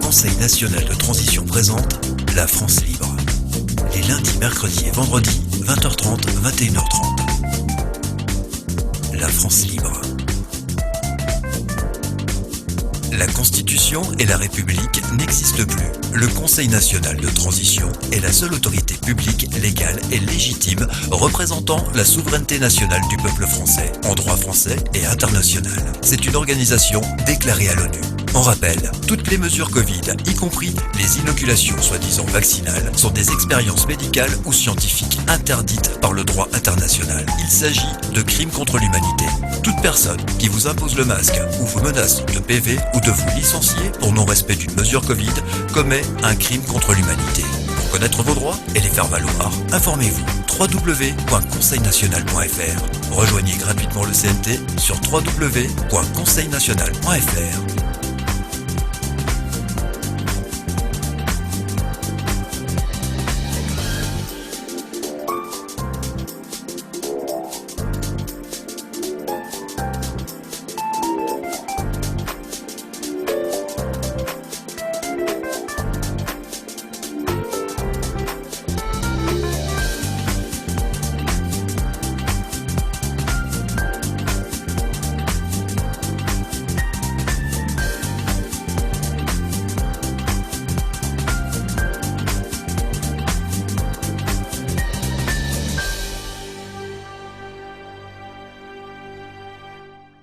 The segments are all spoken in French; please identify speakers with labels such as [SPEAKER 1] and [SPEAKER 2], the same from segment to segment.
[SPEAKER 1] Conseil national de transition présente La France libre. Les lundis, mercredis et vendredis, 20h30, 21h30. La France libre. La Constitution et la République n'existent plus. Le Conseil national de transition est la seule autorité publique, légale et légitime représentant la souveraineté nationale du peuple français, en droit français et international. C'est une organisation déclarée à l'ONU. On rappelle, toutes les mesures Covid, y compris les inoculations soi-disant vaccinales, sont des expériences médicales ou scientifiques interdites par le droit international. Il s'agit de crimes contre l'humanité. Toute personne qui vous impose le masque ou vous menace de PV ou de vous licencier pour non-respect d'une mesure Covid commet un crime contre l'humanité. Pour connaître vos droits et les faire valoir, informez-vous www.conseilnational.fr. Rejoignez gratuitement le CNT sur www.conseilnational.fr.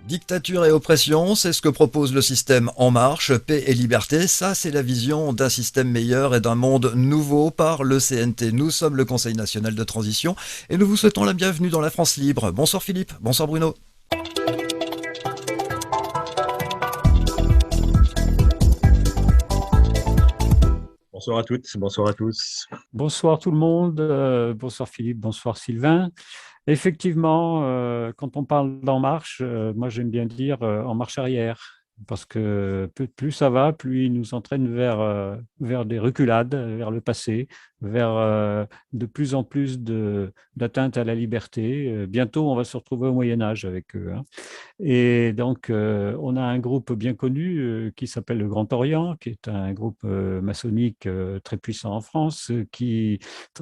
[SPEAKER 1] Dictature et oppression, c'est ce que propose le système En Marche, paix et liberté. Ça, c'est la vision d'un système meilleur et d'un monde nouveau par le CNT. Nous sommes le Conseil national de transition et nous vous souhaitons la bienvenue dans la France libre. Bonsoir Philippe, bonsoir Bruno.
[SPEAKER 2] Bonsoir à toutes, bonsoir à tous.
[SPEAKER 3] Bonsoir tout le monde, bonsoir Philippe, bonsoir Sylvain. Effectivement, quand on parle d'En Marche, moi j'aime bien dire en marche arrière, parce que plus ça va, plus il nous entraîne vers des reculades, vers le passé, vers de plus en plus d'atteinte à la liberté. Bientôt, on va se retrouver au Moyen-Âge avec eux, hein. Et donc, on a un groupe bien connu qui s'appelle le Grand Orient, qui est un groupe maçonnique très puissant en France, qui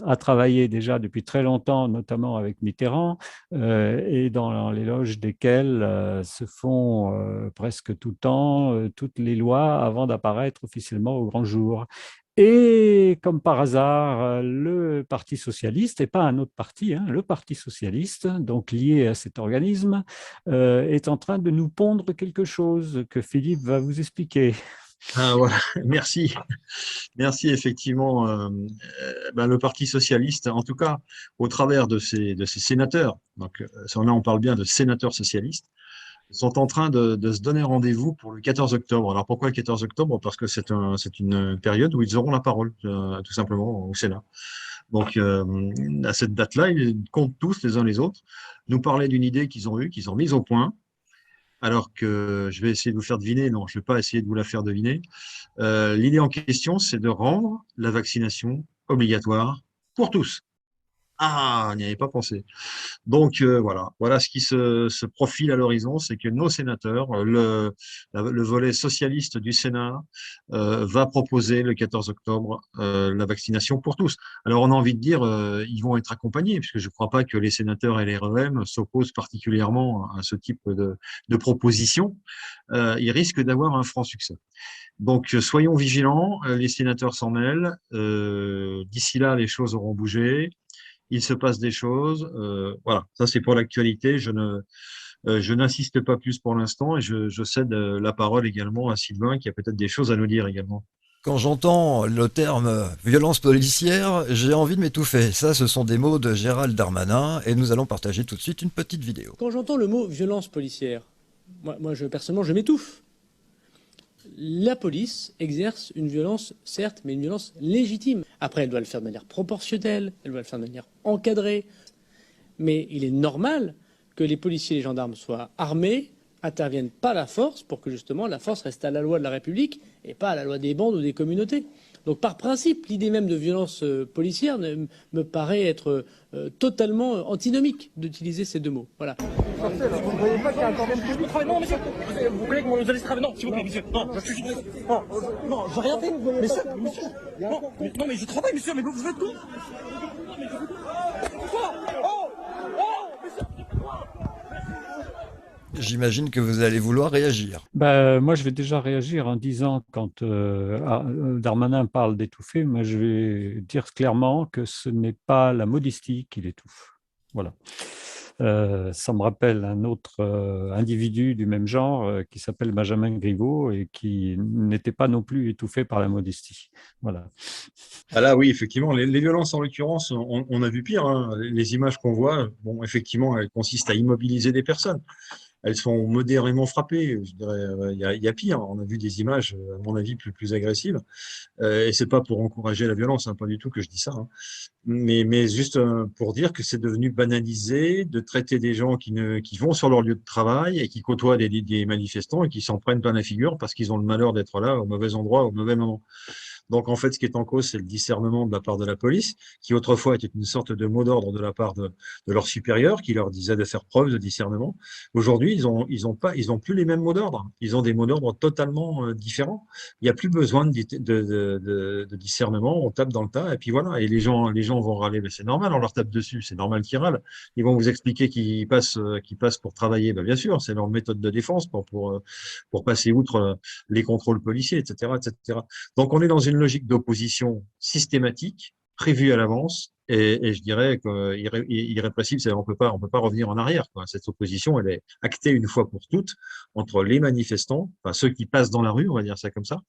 [SPEAKER 3] a travaillé déjà depuis très longtemps, notamment avec Mitterrand, et dans les loges desquelles se font presque tout le temps toutes les lois avant d'apparaître officiellement au grand jour. Et comme par hasard, le Parti socialiste, et pas un autre parti, hein, le Parti socialiste, donc lié à cet organisme, est en train de nous pondre quelque chose que Philippe va vous expliquer.
[SPEAKER 2] Ah, voilà. Merci. Merci effectivement. Le Parti socialiste, en tout cas, au travers de ces sénateurs, donc là on parle bien de sénateurs socialistes, sont en train de se donner rendez-vous pour le 14 octobre. Alors pourquoi le 14 octobre? Parce que c'est une période où ils auront la parole, tout simplement, au Sénat. Donc à cette date-là, ils comptent tous les uns les autres nous parler d'une idée qu'ils ont eue, qu'ils ont mise au point. Alors que je vais essayer de vous faire deviner, non, je ne vais pas essayer de vous la faire deviner. L'idée en question, c'est de rendre la vaccination obligatoire pour tous. Ah, on n'y avait pas pensé. Donc voilà ce qui se profile à l'horizon, c'est que nos sénateurs, le volet socialiste du Sénat, va proposer le 14 octobre la vaccination pour tous. Alors on a envie de dire, ils vont être accompagnés, puisque je ne crois pas que les sénateurs et les REM s'opposent particulièrement à ce type de proposition. Ils risquent d'avoir un franc succès. Donc soyons vigilants, les sénateurs s'en mêlent. D'ici là, les choses auront bougé. Il se passe des choses. Voilà, ça c'est pour l'actualité. Je n'insiste pas plus pour l'instant et je cède la parole également à Sylvain qui a peut-être des choses à nous dire également.
[SPEAKER 1] Quand j'entends le terme violence policière, j'ai envie de m'étouffer. Ça, ce sont des mots de Gérald Darmanin et nous allons partager tout de suite une petite vidéo.
[SPEAKER 4] Quand j'entends le mot violence policière, personnellement, je m'étouffe. La police exerce une violence, certes, mais une violence légitime. Après, elle doit le faire de manière proportionnelle, elle doit le faire de manière encadrée. Mais il est normal que les policiers et les gendarmes soient armés, intervienne pas la force pour que justement la force reste à la loi de la République et pas à la loi des bandes ou des communautés. Donc par principe, l'idée même de violence policière me paraît être totalement antinomique d'utiliser ces deux mots. Voilà.
[SPEAKER 5] Vous ne voyez pas qu'il y a un cordon politique? Non, monsieur, vous voulez que mon journaliste travaille? Non, s'il vous plaît, monsieur. Non, non, j'ai rien fait, monsieur. Non, mais je travaille, monsieur, mais vous faites quoi?
[SPEAKER 1] J'imagine que vous allez vouloir réagir.
[SPEAKER 3] Moi, je vais déjà réagir en disant, quand Darmanin parle d'étouffer, moi, je vais dire clairement que ce n'est pas la modestie qui l'étouffe. Voilà. Ça me rappelle un autre individu du même genre qui s'appelle Benjamin Griveaux et qui n'était pas non plus étouffé par la modestie. Voilà.
[SPEAKER 2] Ah là, oui, effectivement, les violences, en l'occurrence, on a vu pire, hein. Les images qu'on voit, bon, effectivement, elles consistent à immobiliser des personnes. Elles sont modérément frappées. Je dirais, il y a pire. On a vu des images, à mon avis, plus agressives. Et c'est pas pour encourager la violence, hein, pas du tout que je dis ça, hein. Mais juste pour dire que c'est devenu banalisé de traiter des gens qui vont sur leur lieu de travail et qui côtoient des manifestants et qui s'en prennent plein la figure parce qu'ils ont le malheur d'être là au mauvais endroit, au mauvais moment. Donc, en fait, ce qui est en cause, c'est le discernement de la part de la police, qui autrefois était une sorte de mot d'ordre de la part de leurs supérieurs, qui leur disait de faire preuve de discernement. Aujourd'hui, ils ont plus les mêmes mots d'ordre. Ils ont des mots d'ordre totalement différents. Il n'y a plus besoin de discernement. On tape dans le tas et puis voilà. Et les gens vont râler. Mais c'est normal, on leur tape dessus. C'est normal qu'ils râlent. Ils vont vous expliquer qu'ils passent pour travailler. Ben, bien sûr, c'est leur méthode de défense pour passer outre les contrôles policiers, etc., etc. Donc, on est dans une logique d'opposition systématique, prévue à l'avance, et je dirais qu'irrépressible, c'est on peut pas revenir en arrière, quoi. Cette opposition, elle est actée une fois pour toutes entre les manifestants, enfin ceux qui passent dans la rue, on va dire ça comme ça,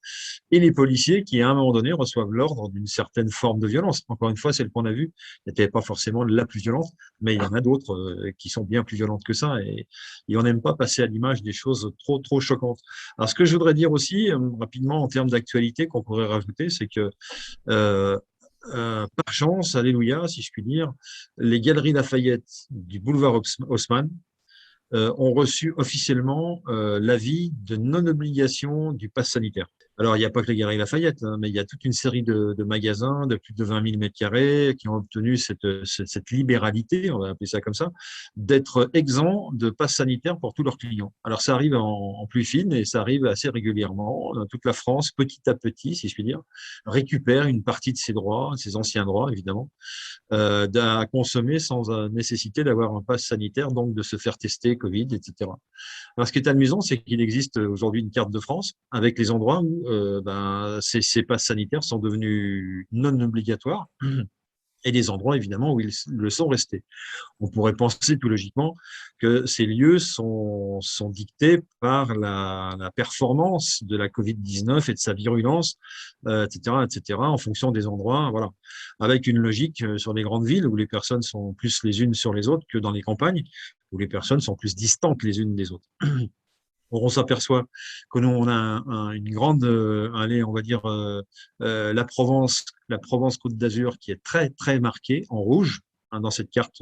[SPEAKER 2] et les policiers qui, à un moment donné, reçoivent l'ordre d'une certaine forme de violence. Encore une fois, celle qu'on a vue n'était pas forcément la plus violente, mais il y en a d'autres qui sont bien plus violentes que ça, et on n'aime pas passer à l'image des choses trop choquantes. Alors, ce que je voudrais dire aussi, rapidement, en termes d'actualité, qu'on pourrait rajouter, c'est que par chance, alléluia, si je puis dire, les Galeries Lafayette du boulevard Haussmann ont reçu officiellement l'avis de non-obligation du pass sanitaire. Alors, il n'y a pas que les Galeries Lafayette, hein, mais il y a toute une série de magasins de plus de 20 000 mètres carrés qui ont obtenu cette libéralité, on va appeler ça comme ça, d'être exempts de pass sanitaire pour tous leurs clients. Alors, ça arrive en plus fine et ça arrive assez régulièrement. Dans toute la France, petit à petit, si je puis dire, récupère une partie de ses droits, ses anciens droits, évidemment, à consommer sans nécessité d'avoir un pass sanitaire, donc de se faire tester Covid, etc. Alors, ce qui est amusant, c'est qu'il existe aujourd'hui une carte de France avec les endroits où ces passes sanitaires sont devenus non obligatoires et des endroits, évidemment, où ils le sont restés. On pourrait penser tout logiquement que ces lieux sont dictés par la performance de la Covid-19 et de sa virulence, etc., en fonction des endroits, voilà. Avec une logique sur les grandes villes où les personnes sont plus les unes sur les autres que dans les campagnes, où les personnes sont plus distantes les unes des autres. On s'aperçoit que nous, on a une grande, on va dire, la Provence Côte d'Azur qui est très, très marquée en rouge, hein, dans cette carte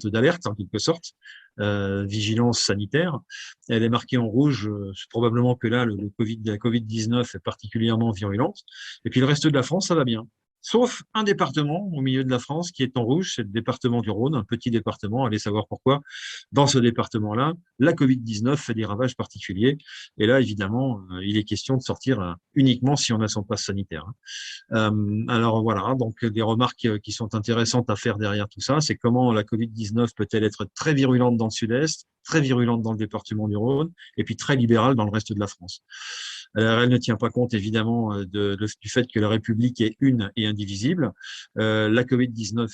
[SPEAKER 2] d'alerte, en quelque sorte, vigilance sanitaire. Elle est marquée en rouge, probablement que là, la Covid-19 est particulièrement virulente. Et puis le reste de la France, ça va bien. Sauf un département au milieu de la France qui est en rouge, c'est le département du Rhône, un petit département, allez savoir pourquoi. Dans ce département-là, la Covid-19 fait des ravages particuliers. Et là, évidemment, il est question de sortir uniquement si on a son passe sanitaire. Alors voilà, donc des remarques qui sont intéressantes à faire derrière tout ça, c'est comment la Covid-19 peut-elle être très virulente dans le sud-est, très virulente dans le département du Rhône, et puis très libérale dans le reste de la France. Alors, elle ne tient pas compte, évidemment, du fait que la République est une et indivisible. La Covid-19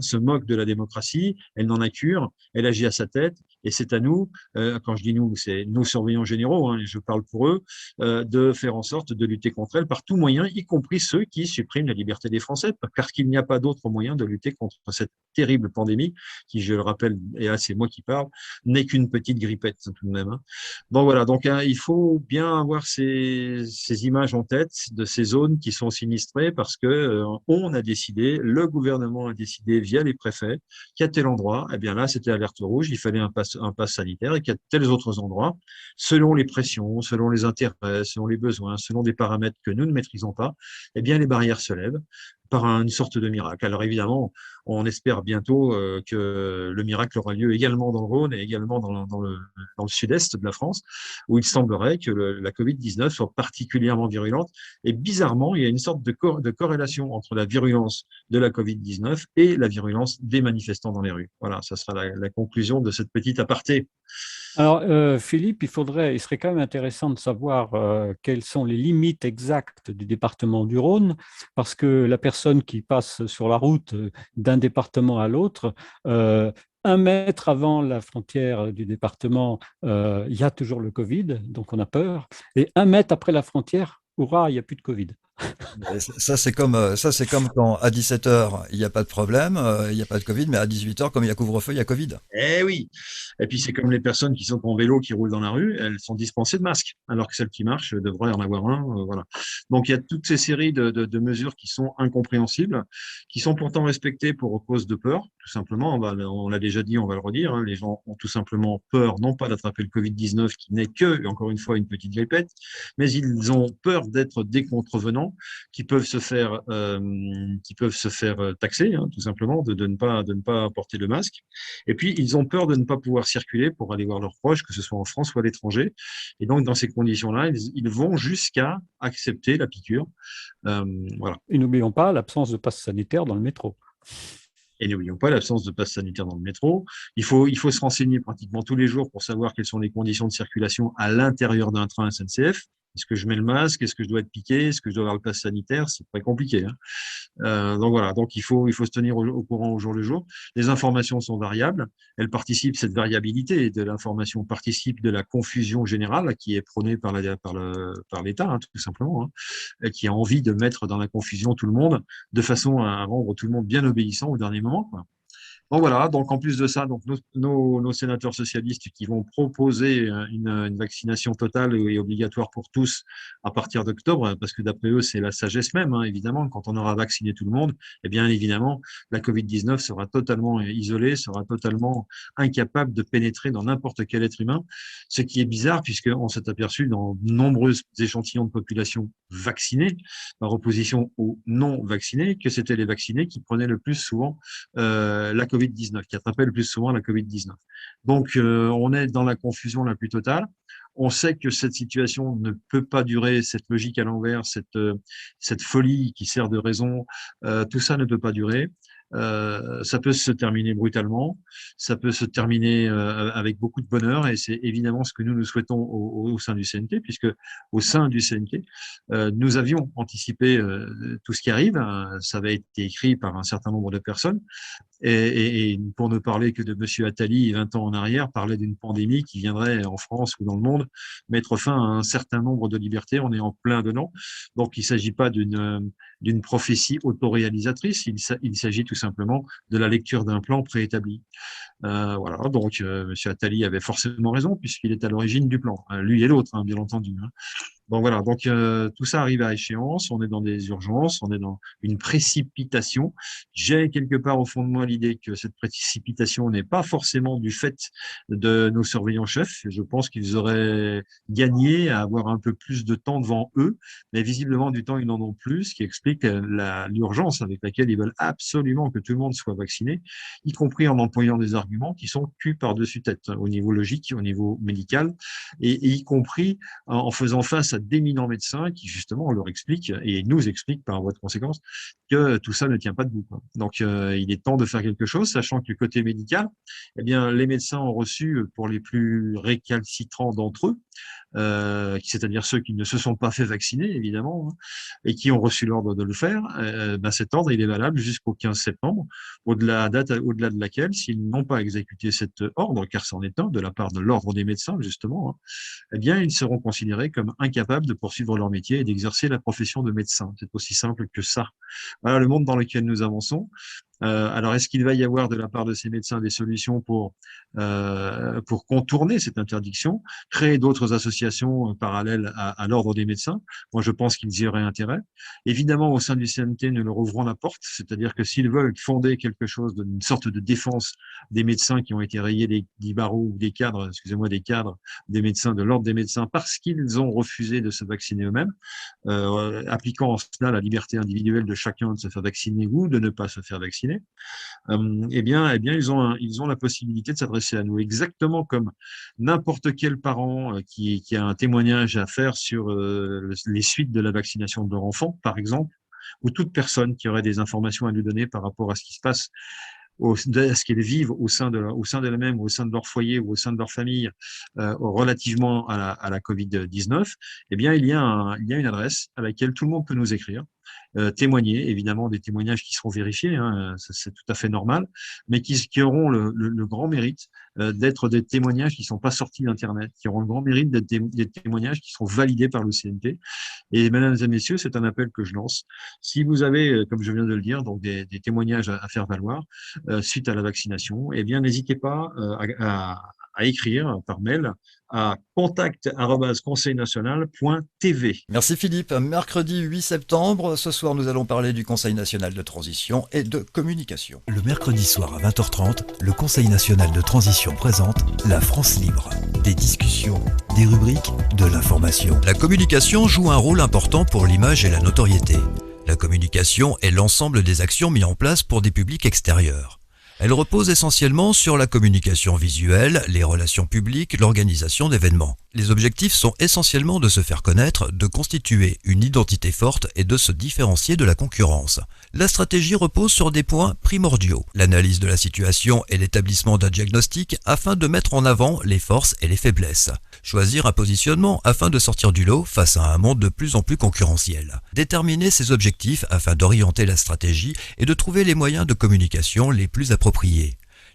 [SPEAKER 2] se moque de la démocratie, elle n'en a cure, elle agit à sa tête, et c'est à nous, quand je dis nous, c'est nos surveillants généraux, hein, et je parle pour eux, de faire en sorte de lutter contre elle par tout moyen, y compris ceux qui suppriment la liberté des Français, parce qu'il n'y a pas d'autre moyen de lutter contre cette terrible pandémie, qui, je le rappelle, et là c'est moi qui parle, n'est qu'une petite grippette tout de même. Hein. Bon voilà, donc il faut bien avoir ces images en tête de ces zones qui sont sinistrées parce que on a décidé, le gouvernement a décidé via les préfets qu'à tel endroit, eh bien là c'était alerte rouge, il fallait un pass un pass sanitaire et qu'il y a tels autres endroits, selon les pressions, selon les intérêts, selon les besoins, selon des paramètres que nous ne maîtrisons pas, eh bien, les barrières se lèvent par une sorte de miracle. Alors évidemment, on espère bientôt que le miracle aura lieu également dans le Rhône et également dans le sud-est de la France, où il semblerait que la Covid-19 soit particulièrement virulente. Et bizarrement, il y a une sorte de corrélation entre la virulence de la Covid-19 et la virulence des manifestants dans les rues. Voilà, ça sera la conclusion de cette petite aparté.
[SPEAKER 3] Alors, Philippe, il serait quand même intéressant de savoir quelles sont les limites exactes du département du Rhône, parce que la personne qui passe sur la route d'un département à l'autre, 1 mètre avant la frontière du département, il y a toujours le Covid, donc on a peur, et 1 mètre après la frontière, hurrah, il n'y a plus de Covid.
[SPEAKER 1] Ça, c'est comme quand à 17 heures, il n'y a pas de problème, il n'y a pas de Covid, mais à 18 heures, comme il y a couvre-feu, il y a Covid.
[SPEAKER 2] Eh oui. Et puis c'est comme les personnes qui sont en vélo, qui roulent dans la rue, elles sont dispensées de masque, alors que celles qui marchent devraient en avoir un. Voilà. Donc il y a toutes ces séries de mesures qui sont incompréhensibles, qui sont pourtant respectées pour cause de peur, tout simplement. On l'a déjà dit, on va le redire. Hein, les gens ont tout simplement peur, non pas d'attraper le Covid-19, qui n'est que, encore une fois, une petite grippette, mais ils ont peur d'être des contrevenants qui peuvent se faire taxer, hein, tout simplement, de ne pas porter le masque. Et puis, ils ont peur de ne pas pouvoir circuler pour aller voir leurs proches, que ce soit en France ou à l'étranger. Et donc, dans ces conditions-là, ils vont jusqu'à accepter la piqûre. Voilà.
[SPEAKER 3] Et n'oublions pas l'absence de passe sanitaire dans le métro.
[SPEAKER 2] Et n'oublions pas l'absence de passe sanitaire dans le métro. Il faut se renseigner pratiquement tous les jours pour savoir quelles sont les conditions de circulation à l'intérieur d'un train SNCF. Est-ce que je mets le masque? Est-ce que je dois être piqué? Est-ce que je dois avoir le pass sanitaire? C'est très compliqué. Hein. Donc voilà, donc il faut se tenir au courant au jour le jour. Les informations sont variables. Elles participent, cette variabilité de l'information participe de la confusion générale qui est prônée par l'État, hein, tout simplement, hein, et qui a envie de mettre dans la confusion tout le monde de façon à rendre tout le monde bien obéissant au dernier moment, quoi. Donc voilà, donc en plus de ça, donc nos sénateurs socialistes qui vont proposer une vaccination totale et obligatoire pour tous à partir d'octobre, parce que d'après eux, c'est la sagesse même, hein, évidemment, quand on aura vacciné tout le monde, eh bien évidemment, la Covid-19 sera totalement isolée, sera totalement incapable de pénétrer dans n'importe quel être humain, ce qui est bizarre puisqu'on s'est aperçu dans de nombreux échantillons de population vaccinée, par opposition aux non vaccinés, que c'était les vaccinés qui prenaient le plus souvent la Covid-19, qui attrapait le plus souvent la Covid-19. Donc, on est dans la confusion la plus totale. On sait que cette situation ne peut pas durer, cette logique à l'envers, cette folie qui sert de raison, tout ça ne peut pas durer. Ça peut se terminer brutalement, ça peut se terminer avec beaucoup de bonheur, et c'est évidemment ce que nous souhaitons au sein du CNT, puisque au sein du CNT, nous avions anticipé tout ce qui arrive. Ça avait été écrit par un certain nombre de personnes, et pour ne parler que de Monsieur Attali, 20 ans en arrière, parlait d'une pandémie qui viendrait en France ou dans le monde mettre fin à un certain nombre de libertés. On est en plein dedans, donc il ne s'agit pas d'une prophétie autoréalisatrice, il s'agit tout simplement de la lecture d'un plan préétabli. Voilà, donc M. Attali avait forcément raison puisqu'il est à l'origine du plan, lui et l'autre, hein, bien entendu. Hein. Donc voilà, donc tout ça arrive à échéance, on est dans des urgences, on est dans une précipitation. J'ai quelque part au fond de moi l'idée que cette précipitation n'est pas forcément du fait de nos surveillants-chefs. Je pense qu'ils auraient gagné à avoir un peu plus de temps devant eux, mais visiblement du temps ils n'en ont plus, ce qui explique l'urgence avec laquelle ils veulent absolument que tout le monde soit vacciné, y compris en employant des arguments qui sont culs par-dessus tête, au niveau logique, au niveau médical, et y compris en faisant face à d'éminents médecins qui, justement, leur expliquent et nous expliquent par voie de conséquence que tout ça ne tient pas debout, quoi. Donc, il est temps de faire quelque chose, sachant que du côté médical, eh bien, les médecins ont reçu, pour les plus récalcitrants d'entre eux, c'est-à-dire ceux qui ne se sont pas fait vacciner, évidemment, hein, et qui ont reçu l'ordre de le faire, cet ordre, il est valable jusqu'au 15 septembre, au-delà de laquelle, s'ils n'ont pas exécuté cet ordre, car c'en est un, de la part de l'ordre des médecins, justement, hein, eh bien, ils seront considérés comme incapables de poursuivre leur métier et d'exercer la profession de médecin. C'est aussi simple que ça. Voilà le monde dans lequel nous avançons. Alors, est-ce qu'il va y avoir de la part de ces médecins des solutions pour contourner cette interdiction, créer d'autres associations parallèles à l'ordre des médecins? Moi, je pense qu'ils y auraient intérêt. Évidemment, au sein du CNT, nous leur ouvrons la porte, c'est-à-dire que s'ils veulent fonder quelque chose, une sorte de défense des médecins qui ont été rayés des barreaux ou des cadres, excusez-moi, des cadres des médecins, de l'ordre des médecins, parce qu'ils ont refusé de se vacciner eux-mêmes, appliquant en cela la liberté individuelle de chacun de se faire vacciner ou de ne pas se faire vacciner, eh bien, ils ont la possibilité de s'adresser à nous, exactement comme n'importe quel parent qui a un témoignage à faire sur les suites de la vaccination de leur enfant, par exemple, ou toute personne qui aurait des informations à nous donner par rapport à ce qui se passe, à ce qu'ils vivent au sein d'elles-mêmes, au sein de leur foyer ou au sein de leur famille relativement à la Covid-19, eh bien, il y a une adresse à laquelle tout le monde peut nous écrire. Témoigner, évidemment, des témoignages qui seront vérifiés, hein, c'est tout à fait normal, mais qui auront le grand mérite d'être des témoignages qui ne sont pas sortis d'Internet, qui auront le grand mérite d'être des témoignages qui seront validés par le CNT. Et mesdames et messieurs, c'est un appel que je lance. Si vous avez, comme je viens de le dire, donc des témoignages à faire valoir suite à la vaccination, eh bien, n'hésitez pas à écrire par mail à contact@conseilnational.tv.
[SPEAKER 1] Merci Philippe. Mercredi 8 septembre, ce soir nous allons parler du Conseil national de transition et de communication. Le mercredi soir à 20h30, le Conseil national de transition présente La France libre. Des discussions, des rubriques, de l'information. La communication joue un rôle important pour l'image et la notoriété. La communication est l'ensemble des actions mises en place pour des publics extérieurs. Elle repose essentiellement sur la communication visuelle, les relations publiques, l'organisation d'événements. Les objectifs sont essentiellement de se faire connaître, de constituer une identité forte et de se différencier de la concurrence. La stratégie repose sur des points primordiaux, l'analyse de la situation et l'établissement d'un diagnostic afin de mettre en avant les forces et les faiblesses. Choisir un positionnement afin de sortir du lot face à un monde de plus en plus concurrentiel. Déterminer ses objectifs afin d'orienter la stratégie et de trouver les moyens de communication les plus appropriés.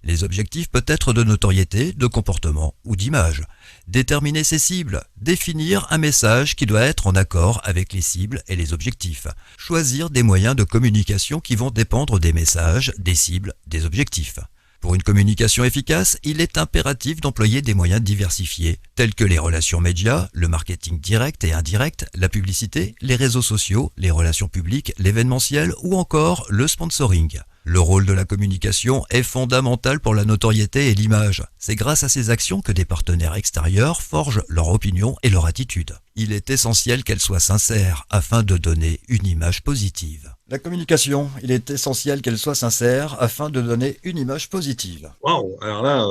[SPEAKER 1] Les objectifs peuvent être de notoriété, de comportement ou d'image. Déterminer ses cibles, définir un message qui doit être en accord avec les cibles et les objectifs. Choisir des moyens de communication qui vont dépendre des messages, des cibles, des objectifs. Pour une communication efficace, il est impératif d'employer des moyens diversifiés, tels que les relations médias, le marketing direct et indirect, la publicité, les réseaux sociaux, les relations publiques, l'événementiel ou encore le sponsoring. Le rôle de la communication est fondamental pour la notoriété et l'image. C'est grâce à ces actions que des partenaires extérieurs forgent leur opinion et leur attitude. Il est essentiel qu'elle soit sincère afin de donner une image positive. La communication, il est essentiel qu'elle soit sincère afin de donner une image positive.
[SPEAKER 2] Waouh! Alors là,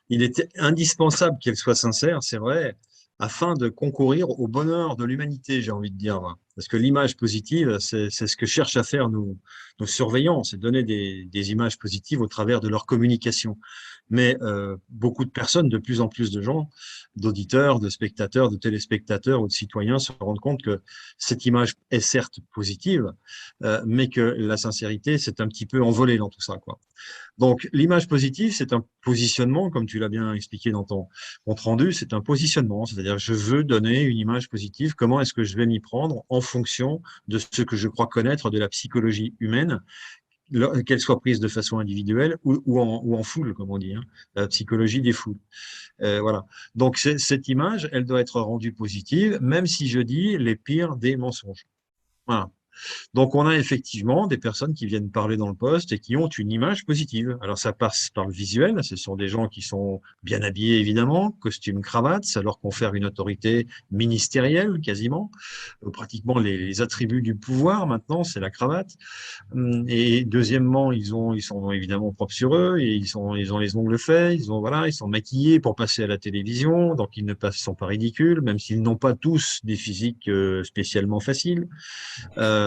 [SPEAKER 2] il était indispensable qu'elle soit sincère, c'est vrai, afin de concourir au bonheur de l'humanité, j'ai envie de dire. Parce que l'image positive, c'est ce que cherchent à faire nos surveillants, c'est donner des images positives au travers de leur communication. Mais beaucoup de personnes, de plus en plus de gens, d'auditeurs, de spectateurs, de téléspectateurs ou de citoyens se rendent compte que cette image est certes positive, mais que la sincérité s'est un petit peu envolée dans tout ça, quoi. Donc, l'image positive, c'est un positionnement, comme tu l'as bien expliqué dans ton compte rendu, c'est un positionnement, c'est-à-dire je veux donner une image positive, comment est-ce que je vais m'y prendre en fonction de ce que je crois connaître de la psychologie humaine, qu'elle soit prise de façon individuelle ou en foule, comme on dit, hein, la psychologie des foules. Voilà. Donc, cette image, elle doit être rendue positive, même si je dis les pires des mensonges. Voilà. Donc, on a effectivement des personnes qui viennent parler dans le poste et qui ont une image positive. Alors, ça passe par le visuel. Ce sont des gens qui sont bien habillés, évidemment, costume, cravate. Ça leur confère une autorité ministérielle, quasiment. Pratiquement les attributs du pouvoir, maintenant, c'est la cravate. Et deuxièmement, ils sont évidemment propres sur eux et ils ont les ongles faits. Ils sont maquillés pour passer à la télévision. Donc, ils ne sont pas ridicules, même s'ils n'ont pas tous des physiques spécialement faciles.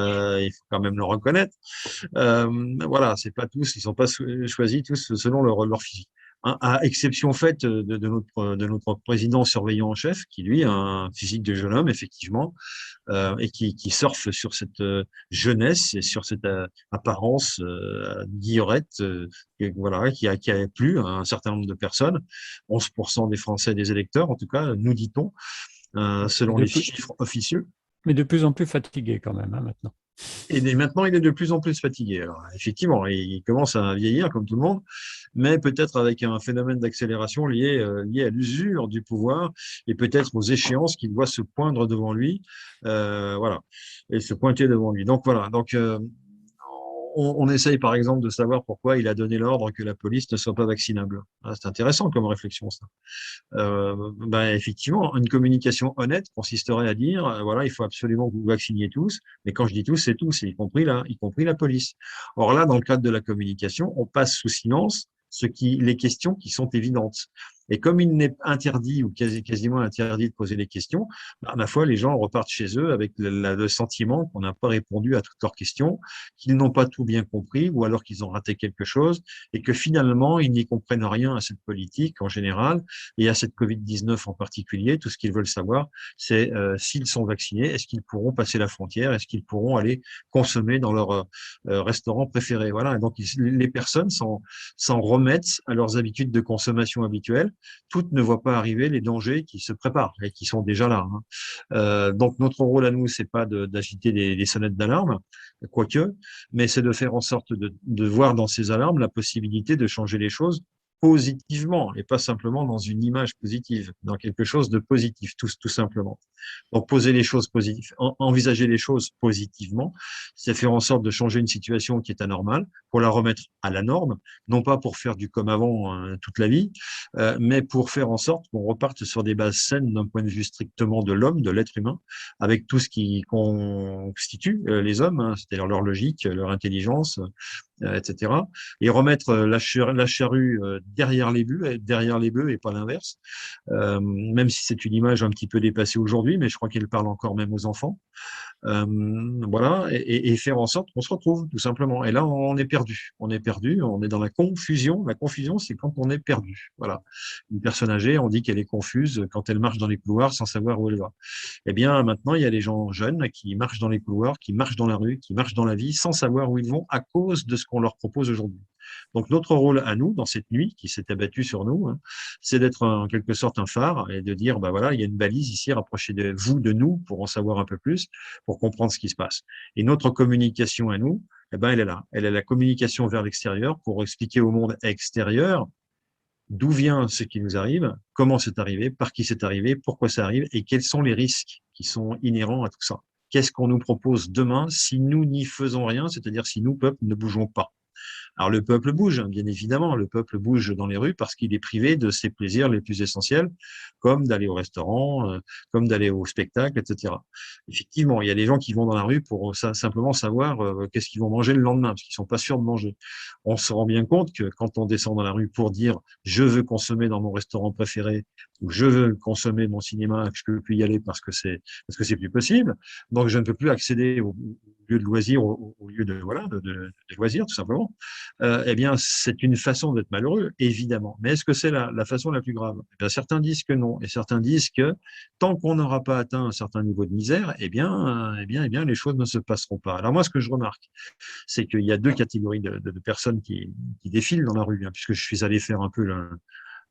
[SPEAKER 2] Il faut quand même le reconnaître. Voilà, c'est pas tous, ils sont pas choisis tous selon leur physique. Hein, à exception faite de notre président surveillant en chef, qui lui a un physique de jeune homme, effectivement, et qui surfe sur cette jeunesse et sur cette apparence guillerette, voilà, qui a plu à un certain nombre de personnes, 11% des Français, des électeurs, en tout cas, nous dit-on, selon les chiffres officieux.
[SPEAKER 3] Mais de plus en plus fatigué quand même, hein, maintenant.
[SPEAKER 2] Maintenant, il est de plus en plus fatigué. Alors, effectivement, il commence à vieillir comme tout le monde, mais peut-être avec un phénomène d'accélération lié à l'usure du pouvoir et peut-être aux échéances qu'il voit se poindre devant lui, voilà, et se pointer devant lui. Donc voilà. Donc on essaye par exemple de savoir pourquoi il a donné l'ordre que la police ne soit pas vaccinable. Ah, c'est intéressant comme réflexion, ça. Effectivement, une communication honnête consisterait à dire, voilà, il faut absolument que vous vacciniez tous, mais quand je dis tous, c'est tous, y compris la police. Or là, dans le cadre de la communication, on passe sous silence les questions qui sont évidentes. Et comme il n'est interdit ou quasiment interdit de poser les questions, ma foi, les gens repartent chez eux avec le sentiment qu'on n'a pas répondu à toutes leurs questions, qu'ils n'ont pas tout bien compris ou alors qu'ils ont raté quelque chose et que finalement, ils n'y comprennent rien à cette politique en général et à cette Covid-19 en particulier. Tout ce qu'ils veulent savoir, c'est s'ils sont vaccinés, est-ce qu'ils pourront passer la frontière, est-ce qu'ils pourront aller consommer dans leur restaurant préféré. Voilà. Et donc, les personnes s'en remettent à leurs habitudes de consommation habituelles. Toutes ne voient pas arriver les dangers qui se préparent et qui sont déjà là. Donc, notre rôle à nous, c'est pas d'agiter des sonnettes d'alarme, quoique, mais c'est de faire en sorte de voir dans ces alarmes la possibilité de changer les choses positivement et pas simplement dans une image positive, dans quelque chose de positif, tout simplement. Donc, poser les choses positives, envisager les choses positivement, c'est faire en sorte de changer une situation qui est anormale pour la remettre à la norme, non pas pour faire du comme avant toute la vie, mais pour faire en sorte qu'on reparte sur des bases saines d'un point de vue strictement de l'homme, de l'être humain, avec tout ce qui constitue les hommes, hein, c'est-à-dire leur logique, leur intelligence, etc. Et remettre la charrue derrière les bœufs et pas l'inverse, même si c'est une image un petit peu dépassée aujourd'hui, mais je crois qu'elle parle encore même aux enfants. Voilà, et faire en sorte qu'on se retrouve, tout simplement. Et là, on est perdu. On est dans la confusion. La confusion, c'est quand on est perdu. Voilà. Une personne âgée, on dit qu'elle est confuse quand elle marche dans les couloirs sans savoir où elle va. Eh bien, maintenant, il y a des gens jeunes qui marchent dans les couloirs, qui marchent dans la rue, qui marchent dans la vie sans savoir où ils vont à cause de ce qu'on leur propose aujourd'hui. Donc, notre rôle à nous, dans cette nuit qui s'est abattue sur nous, hein, c'est d'être en quelque sorte un phare et de dire, bah voilà, il y a une balise ici, rapprochez de vous de nous pour en savoir un peu plus, pour comprendre ce qui se passe. Et notre communication à nous, eh ben, elle est là. Elle est la communication vers l'extérieur pour expliquer au monde extérieur d'où vient ce qui nous arrive, comment c'est arrivé, par qui c'est arrivé, pourquoi ça arrive et quels sont les risques qui sont inhérents à tout ça. Qu'est-ce qu'on nous propose demain si nous n'y faisons rien, c'est-à-dire si nous, peuple, ne bougeons pas. Alors le peuple bouge, bien évidemment, le peuple bouge dans les rues parce qu'il est privé de ses plaisirs les plus essentiels, comme d'aller au restaurant, comme d'aller au spectacle, etc. Effectivement, il y a des gens qui vont dans la rue pour simplement savoir qu'est-ce qu'ils vont manger le lendemain, parce qu'ils sont pas sûrs de manger. On se rend bien compte que quand on descend dans la rue pour dire je veux consommer dans mon restaurant préféré ou je veux consommer mon cinéma, je peux plus y aller parce que c'est plus possible, donc je ne peux plus accéder au lieu de loisirs, au lieu de loisirs tout simplement. Eh bien, c'est une façon d'être malheureux, évidemment. Mais est-ce que c'est la façon la plus grave? Eh bien, certains disent que non, et certains disent que tant qu'on n'aura pas atteint un certain niveau de misère, eh bien, les choses ne se passeront pas. Alors moi, ce que je remarque, c'est qu'il y a deux catégories de personnes qui défilent dans la rue, hein, puisque je suis allé faire un peu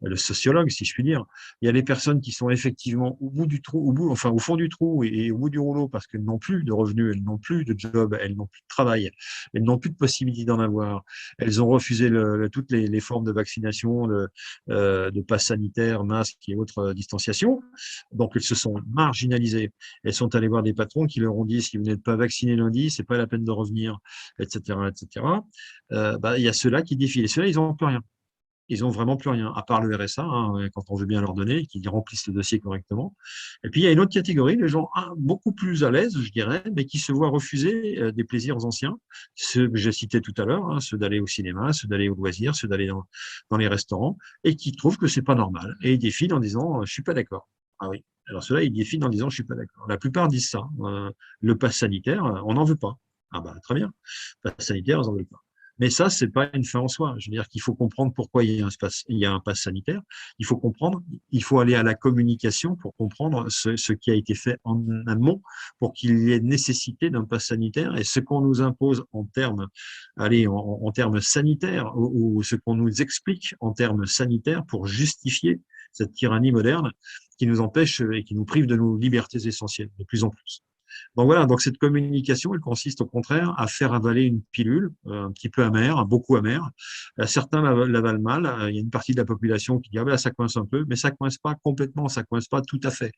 [SPEAKER 2] le sociologue, si je puis dire. Il y a les personnes qui sont effectivement au bout du trou, au fond du trou et au bout du rouleau parce qu'elles n'ont plus de revenus, elles n'ont plus de job, elles n'ont plus de travail, elles n'ont plus de possibilité d'en avoir. Elles ont refusé toutes les formes de vaccination, de passe sanitaire, masque et autres distanciations. Donc elles se sont marginalisées. Elles sont allées voir des patrons qui leur ont dit si vous n'êtes pas vacciné lundi, c'est pas la peine de revenir, etc., etc. Il y a ceux-là qui défilent. Et ceux-là, ils n'ont plus rien. Ils ont vraiment plus rien, à part le RSA, hein, quand on veut bien leur donner, qu'ils remplissent le dossier correctement. Et puis, il y a une autre catégorie, les gens beaucoup plus à l'aise, je dirais, mais qui se voient refuser des plaisirs anciens, ceux que j'ai cités tout à l'heure, hein, ceux d'aller au cinéma, ceux d'aller au loisir, ceux d'aller dans les restaurants, et qui trouvent que c'est pas normal. Et ils défilent en disant, je suis pas d'accord. Ah oui. Alors, ceux-là, ils défilent en disant, je suis pas d'accord. La plupart disent ça. Le pass sanitaire, on n'en veut pas. Ah bah, très bien. Pass sanitaire, ils n'en veulent pas. Mais ça, c'est pas une fin en soi. Je veux dire qu'il faut comprendre pourquoi il y a un pass sanitaire. Il faut aller à la communication pour comprendre ce qui a été fait en amont pour qu'il y ait nécessité d'un pass sanitaire et ce qu'on nous impose en termes sanitaires ou ce qu'on nous explique en termes sanitaires pour justifier cette tyrannie moderne qui nous empêche et qui nous prive de nos libertés essentielles de plus en plus. Donc voilà, donc cette communication, elle consiste au contraire à faire avaler une pilule un petit peu amère, beaucoup amère. Certains l'avalent mal. Il y a une partie de la population qui dit ah ben là, ça coince un peu, mais ça coince pas complètement, ça coince pas tout à fait.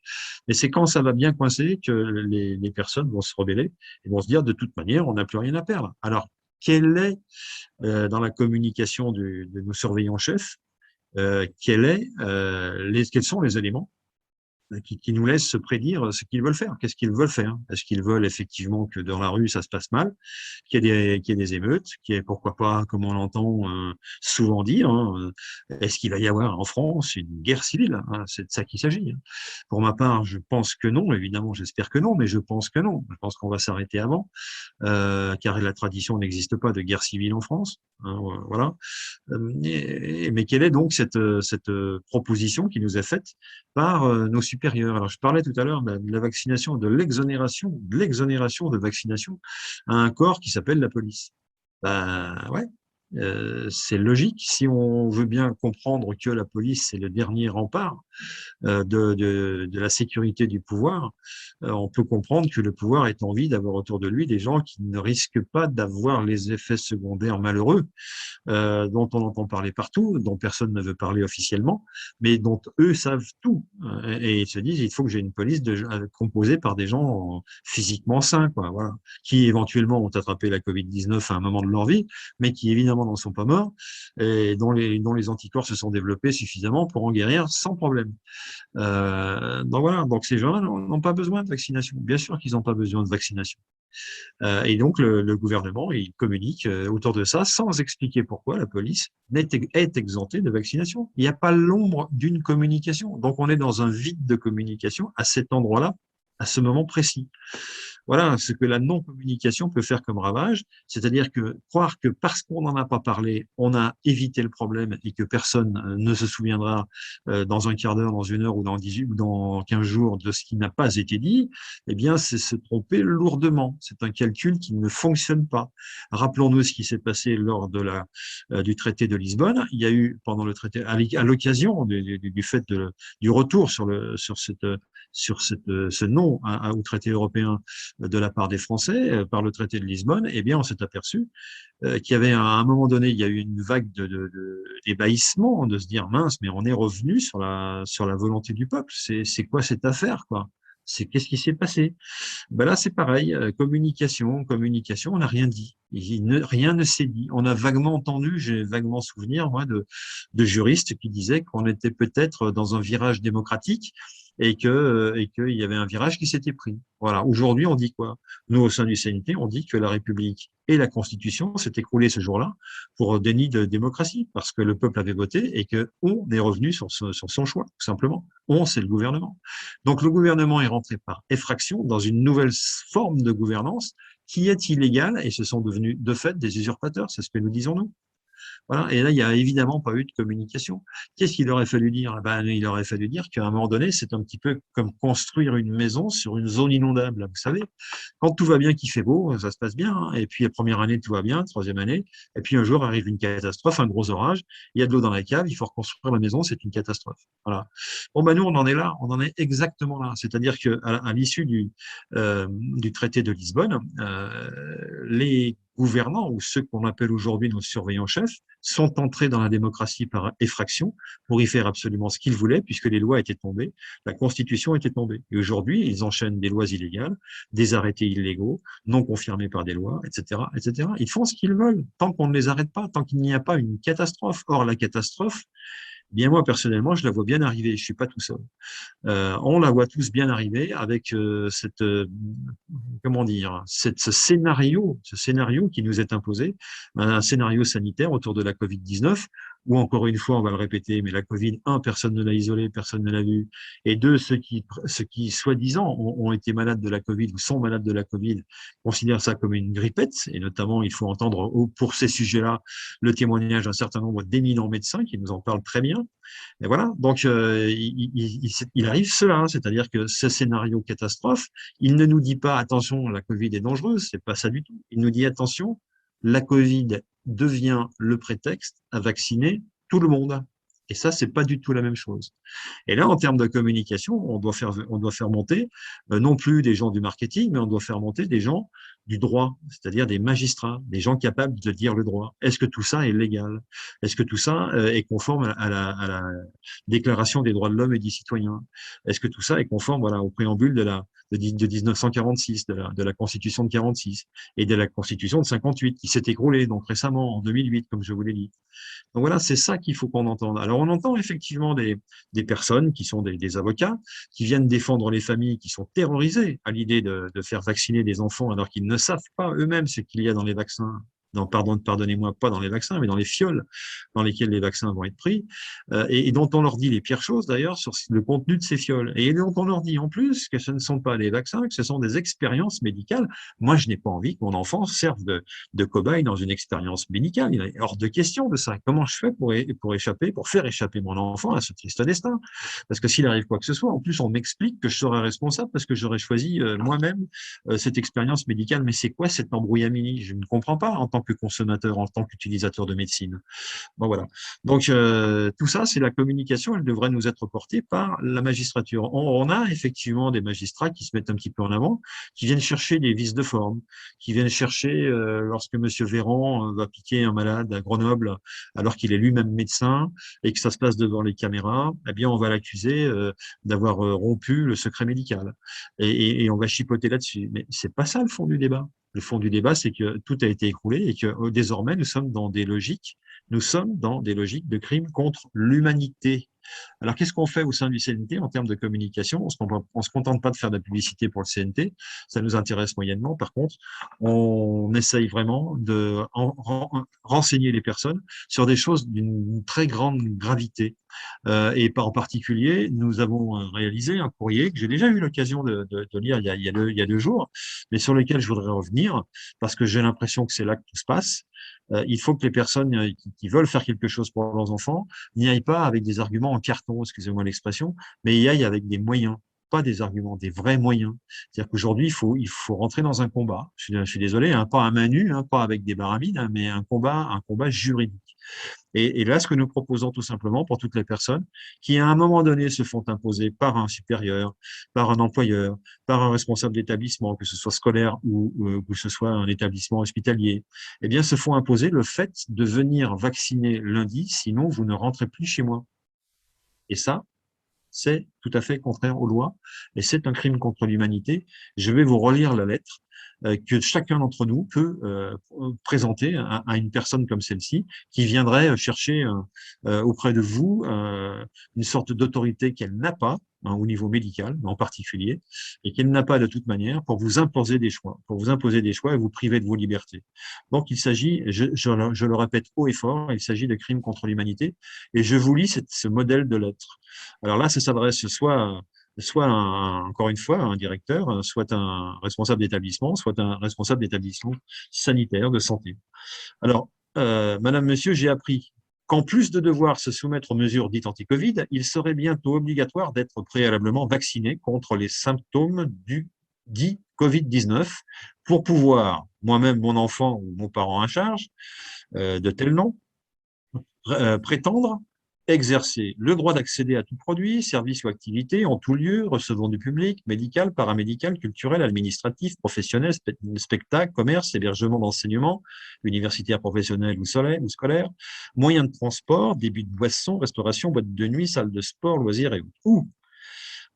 [SPEAKER 2] Mais c'est quand ça va bien coincer que les personnes vont se rebeller et vont se dire de toute manière, on n'a plus rien à perdre. Alors, quelle est dans la communication de nos surveillants chefs, quels sont les éléments qui nous laissent se prédire ce qu'ils veulent faire. Qu'est-ce qu'ils veulent faire? Est-ce qu'ils veulent effectivement que dans la rue, ça se passe mal, qu'il y ait des émeutes, qu'il y ait, pourquoi pas, comme on l'entend souvent dire, est-ce qu'il va y avoir en France une guerre civile, hein? C'est de ça qu'il s'agit. Pour ma part, je pense que non, évidemment, j'espère que non, mais je pense que non. Je pense qu'on va s'arrêter avant, car la tradition n'existe pas de guerre civile en France. Voilà. Mais quelle est donc cette proposition qui nous est faite par nos supérieurs? Alors, je parlais tout à l'heure de la vaccination, de l'exonération de vaccination à un corps qui s'appelle la police. Ben ouais, c'est logique. Si on veut bien comprendre que la police, c'est le dernier rempart de la sécurité du pouvoir, on peut comprendre que le pouvoir ait envie d'avoir autour de lui des gens qui ne risquent pas d'avoir les effets secondaires malheureux dont on entend parler partout, dont personne ne veut parler officiellement, mais dont eux savent tout. Et ils se disent, il faut que j'ai une police composée par des gens physiquement sains, quoi, voilà, qui éventuellement ont attrapé la Covid-19 à un moment de leur vie, mais qui évidemment n'en sont pas morts, et dont les anticorps se sont développés suffisamment pour en guérir sans problème. Donc voilà, donc ces gens-là n'ont pas besoin de vaccination. Bien sûr qu'ils n'ont pas besoin de vaccination. Et donc le gouvernement, il communique autour de ça sans expliquer pourquoi la police est exemptée de vaccination. Il n'y a pas l'ombre d'une communication. Donc on est dans un vide de communication à cet endroit-là, à ce moment précis. Voilà ce que la non-communication peut faire comme ravage, c'est-à-dire que croire que parce qu'on n'en a pas parlé, on a évité le problème et que personne ne se souviendra dans un quart d'heure, dans une heure ou dans 18 ou dans 15 jours de ce qui n'a pas été dit, eh bien c'est se tromper lourdement. C'est un calcul qui ne fonctionne pas. Rappelons-nous ce qui s'est passé lors du traité de Lisbonne. Il y a eu pendant le traité, à l'occasion du fait du retour sur ce non au traité européen de la part des Français par le traité de Lisbonne, eh bien, on s'est aperçu qu'il y avait à un moment donné, il y a eu une vague d'ébahissement, de se dire mince, mais on est revenu sur la volonté du peuple. C'est quoi cette affaire, quoi? Qu'est-ce qui s'est passé? Ben là, c'est pareil, communication, on n'a rien dit. Rien ne s'est dit. On a vaguement entendu, j'ai vaguement souvenir, moi, de juristes qui disaient qu'on était peut-être dans un virage démocratique et qu'il y avait un virage qui s'était pris. Voilà. Aujourd'hui, on dit quoi? Nous, au sein du CNT, on dit que la République et la Constitution s'est écroulée ce jour-là pour déni de démocratie, parce que le peuple avait voté et qu'on est revenu sur son choix, tout simplement. On, c'est le gouvernement. Donc, le gouvernement est rentré par effraction dans une nouvelle forme de gouvernance qui est illégale et ce sont devenus de fait des usurpateurs. C'est ce que nous disons nous. Voilà. Et là, il n'y a évidemment pas eu de communication. Qu'est-ce qu'il aurait fallu dire? Il aurait fallu dire qu'à un moment donné, c'est un petit peu comme construire une maison sur une zone inondable. Vous savez, quand tout va bien, qu'il fait beau, ça se passe bien. Hein. Et puis, la première année, tout va bien, troisième année. Et puis, un jour, arrive une catastrophe, un gros orage. Il y a de l'eau dans la cave, il faut reconstruire la maison, c'est une catastrophe. Voilà. Bon, nous, on en est là. On en est exactement là. C'est-à-dire qu'à l'issue du traité de Lisbonne, les gouvernants, ou ceux qu'on appelle aujourd'hui nos surveillants-chefs, sont entrés dans la démocratie par effraction pour y faire absolument ce qu'ils voulaient, puisque les lois étaient tombées, la Constitution était tombée. Et aujourd'hui, ils enchaînent des lois illégales, des arrêtés illégaux, non confirmés par des lois, etc., etc. Ils font ce qu'ils veulent, tant qu'on ne les arrête pas, tant qu'il n'y a pas une catastrophe. Or, la catastrophe, bien moi, personnellement, je la vois bien arriver. Je suis pas tout seul. On la voit tous bien arriver avec comment dire, ce scénario qui nous est imposé, un scénario sanitaire autour de la Covid-19, où encore une fois, on va le répéter, mais la Covid, personne ne l'a isolée, personne ne l'a vu, et deux, ceux qui soi-disant ont été malades de la Covid ou sont malades de la Covid, considèrent ça comme une grippette, et notamment, il faut entendre pour ces sujets-là le témoignage d'un certain nombre d'éminents médecins qui nous en parlent très bien. Et voilà, donc il arrive cela, hein, c'est-à-dire que ce scénario catastrophe, il ne nous dit pas attention, la Covid est dangereuse, c'est pas ça du tout. Il nous dit attention, la Covid devient le prétexte à vacciner tout le monde. Et ça, c'est pas du tout la même chose. Et là, en termes de communication, on doit faire monter non plus des gens du marketing, mais on doit faire monter des gens du droit, c'est-à-dire des magistrats, des gens capables de dire le droit. Est-ce que tout ça est légal? Est-ce que tout ça est conforme à la Déclaration des droits de l'homme et du citoyen? Est-ce que tout ça est conforme, voilà, au préambule de 1946, de la Constitution de 46 et de la Constitution de 58, qui s'est écroulée donc récemment, en 2008, comme je vous l'ai dit. Donc voilà, c'est ça qu'il faut qu'on entende. Alors on entend effectivement des personnes qui sont des avocats, qui viennent défendre les familles qui sont terrorisées à l'idée de faire vacciner des enfants alors qu'ils ne savent pas eux-mêmes ce qu'il y a dans les vaccins. Pardonnez-moi, pas dans les vaccins, mais dans les fioles dans lesquelles les vaccins vont être pris, et dont on leur dit les pires choses d'ailleurs sur le contenu de ces fioles. Et dont on leur dit en plus que ce ne sont pas les vaccins, que ce sont des expériences médicales. Moi, je n'ai pas envie que mon enfant serve de cobaye dans une expérience médicale. Il est hors de question de ça. Comment je fais pour faire échapper mon enfant à ce triste destin? Parce que s'il arrive quoi que ce soit, en plus, on m'explique que je serai responsable parce que j'aurais choisi moi-même cette expérience médicale. Mais c'est quoi cette embrouillamini? Je ne comprends pas en tant que consommateur, en tant qu'utilisateur de médecine. Bon, voilà. Donc, tout ça, c'est la communication, elle devrait nous être portée par la magistrature. On a effectivement des magistrats qui se mettent un petit peu en avant, qui viennent chercher des vices de forme, qui viennent chercher, lorsque Monsieur Véran va piquer un malade à Grenoble, alors qu'il est lui-même médecin, et que ça se passe devant les caméras, eh bien, on va l'accuser d'avoir rompu le secret médical. Et on va chipoter là-dessus. Mais c'est pas ça le fond du débat. Le fond du débat, c'est que tout a été écroulé et que désormais, nous sommes dans des logiques de crimes contre l'humanité. Alors, qu'est-ce qu'on fait au sein du CNT en termes de communication? On se contente pas de faire de la publicité pour le CNT, ça nous intéresse moyennement. Par contre, on essaye vraiment de renseigner les personnes sur des choses d'une très grande gravité. Et en particulier, nous avons réalisé un courrier que j'ai déjà eu l'occasion de lire il y a 2 jours, mais sur lequel je voudrais revenir, parce que j'ai l'impression que c'est là que tout se passe. Il faut que les personnes qui veulent faire quelque chose pour leurs enfants n'y aillent pas avec des arguments en carton, excusez-moi l'expression, mais y aillent avec des moyens, pas des arguments, des vrais moyens. C'est-à-dire qu'aujourd'hui, il faut rentrer dans un combat. Je suis désolé, hein, pas à main nue, hein, pas avec des barabines, hein, mais un combat juridique. Et là, ce que nous proposons tout simplement pour toutes les personnes qui, à un moment donné, se font imposer par un supérieur, par un employeur, par un responsable d'établissement, que ce soit scolaire ou que ce soit un établissement hospitalier, eh bien, se font imposer le fait de venir vacciner lundi, sinon vous ne rentrez plus chez moi. Et ça, c'est tout à fait contraire aux lois et c'est un crime contre l'humanité. Je vais vous relire la lettre que chacun d'entre nous peut présenter à une personne comme celle-ci qui viendrait chercher auprès de vous une sorte d'autorité qu'elle n'a pas, hein, au niveau médical en particulier, et qu'elle n'a pas de toute manière pour vous imposer des choix, et vous priver de vos libertés. Donc il s'agit, je le répète haut et fort, il s'agit de crimes contre l'humanité et je vous lis ce modèle de lettre. Alors là, ça s'adresse soit encore une fois un directeur, soit un responsable d'établissement, soit un responsable d'établissement sanitaire de santé. Alors, Madame, Monsieur, j'ai appris qu'en plus de devoir se soumettre aux mesures dites anti-Covid, il serait bientôt obligatoire d'être préalablement vacciné contre les symptômes du dit Covid-19 pour pouvoir, moi-même, mon enfant ou mon parent à charge, de tel nom, prétendre exercer le droit d'accéder à tout produit, service ou activité en tout lieu, recevant du public, médical, paramédical, culturel, administratif, professionnel, spectacle, commerce, hébergement d'enseignement, universitaire, professionnel ou scolaire, moyen de transport, débit de boisson, restauration, boîte de nuit, salle de sport, loisirs et autres. Ou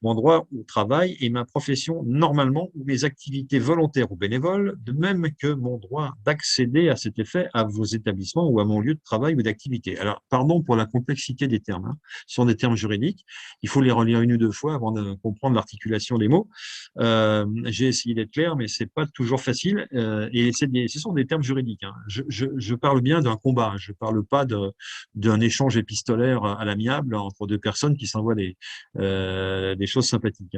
[SPEAKER 2] mon droit au travail et ma profession normalement ou mes activités volontaires ou bénévoles, de même que mon droit d'accéder à cet effet à vos établissements ou à mon lieu de travail ou d'activité. Alors, pardon pour la complexité des termes, hein. Ce sont des termes juridiques. Il faut les relire 1 ou 2 fois avant de comprendre l'articulation des mots. J'ai essayé d'être clair, mais c'est pas toujours facile. Et ce sont des termes juridiques, hein. Je parle bien d'un combat. Je parle pas d'un échange épistolaire à l'amiable entre 2 personnes qui s'envoient des choses sympathiques,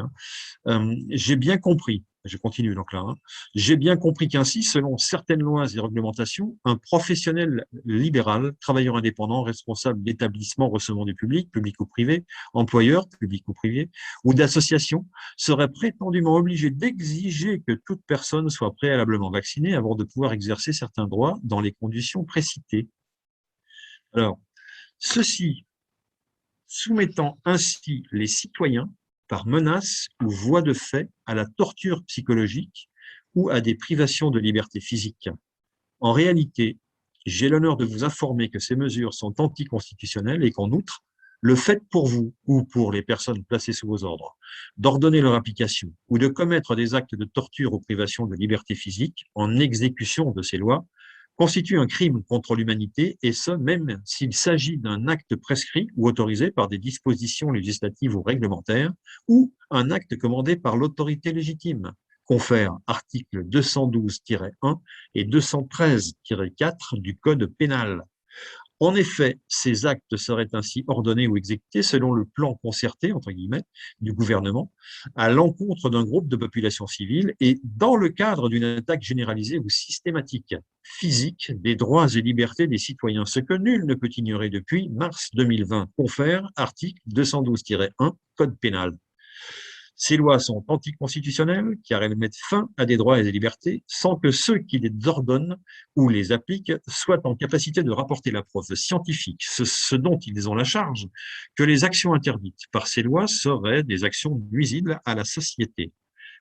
[SPEAKER 2] hein. J'ai bien compris, je continue donc là, hein, j'ai bien compris qu'ainsi, selon certaines lois et réglementations, un professionnel libéral, travailleur indépendant, responsable d'établissement recevant du public, public ou privé, employeur, public ou privé, ou d'association, serait prétendument obligé d'exiger que toute personne soit préalablement vaccinée avant de pouvoir exercer certains droits dans les conditions précitées. Alors, ceci soumettant ainsi les citoyens par menace ou voie de fait à la torture psychologique ou à des privations de liberté physique. En réalité, j'ai l'honneur de vous informer que ces mesures sont anticonstitutionnelles et qu'en outre, le fait pour vous ou pour les personnes placées sous vos ordres d'ordonner leur application ou de commettre des actes de torture ou privation de liberté physique en exécution de ces lois constitue un crime contre l'humanité, et ce, même s'il s'agit d'un acte prescrit ou autorisé par des dispositions législatives ou réglementaires, ou un acte commandé par l'autorité légitime. Confère articles 212-1 et 213-4 du Code pénal. En effet, ces actes seraient ainsi ordonnés ou exécutés selon le plan concerté, entre guillemets, du gouvernement, à l'encontre d'un groupe de population civile et dans le cadre d'une attaque généralisée ou systématique, physique, des droits et libertés des citoyens, ce que nul ne peut ignorer depuis mars 2020, confère article 212-1, Code pénal. Ces lois sont anticonstitutionnelles car elles mettent fin à des droits et des libertés sans que ceux qui les ordonnent ou les appliquent soient en capacité de rapporter la preuve scientifique, ce dont ils ont la charge, que les actions interdites par ces lois seraient des actions nuisibles à la société.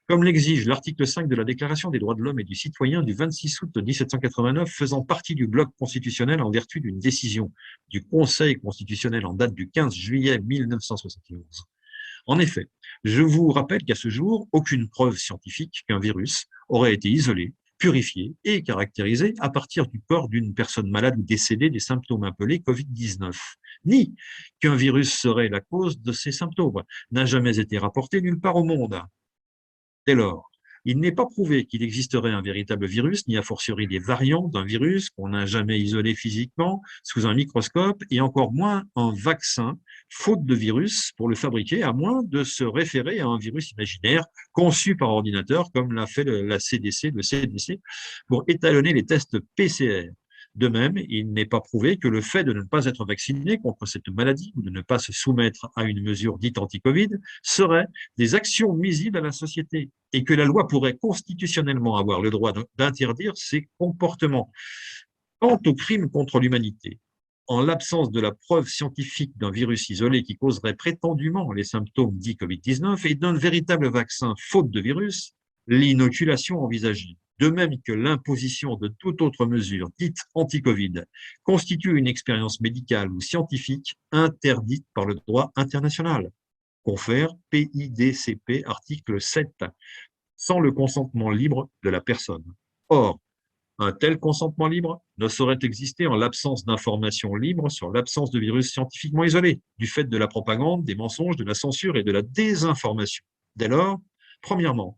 [SPEAKER 2] Comme l'exige l'article 5 de la Déclaration des droits de l'homme et du citoyen du 26 août 1789, faisant partie du bloc constitutionnel en vertu d'une décision du Conseil constitutionnel en date du 15 juillet 1971. En effet, je vous rappelle qu'à ce jour, aucune preuve scientifique qu'un virus aurait été isolé, purifié et caractérisé à partir du corps d'une personne malade ou décédée des symptômes appelés Covid-19, ni qu'un virus serait la cause de ces symptômes, n'a jamais été rapporté nulle part au monde. Dès lors, il n'est pas prouvé qu'il existerait un véritable virus, ni a fortiori des variantes d'un virus qu'on n'a jamais isolé physiquement sous un microscope, et encore moins un vaccin, faute de virus, pour le fabriquer, à moins de se référer à un virus imaginaire conçu par ordinateur, comme l'a fait le CDC, pour étalonner les tests PCR. De même, il n'est pas prouvé que le fait de ne pas être vacciné contre cette maladie ou de ne pas se soumettre à une mesure dite anti-Covid serait des actions nuisibles à la société et que la loi pourrait constitutionnellement avoir le droit d'interdire ces comportements. Quant au crime contre l'humanité, en l'absence de la preuve scientifique d'un virus isolé qui causerait prétendument les symptômes dits Covid-19 et d'un véritable vaccin faute de virus, l'inoculation envisagée, de même que l'imposition de toute autre mesure dite anti-Covid, constitue une expérience médicale ou scientifique interdite par le droit international. Confère PIDCP article 7, sans le consentement libre de la personne. Or, un tel consentement libre ne saurait exister en l'absence d'informations libres sur l'absence de virus scientifiquement isolé, du fait de la propagande, des mensonges, de la censure et de la désinformation. Dès lors, premièrement,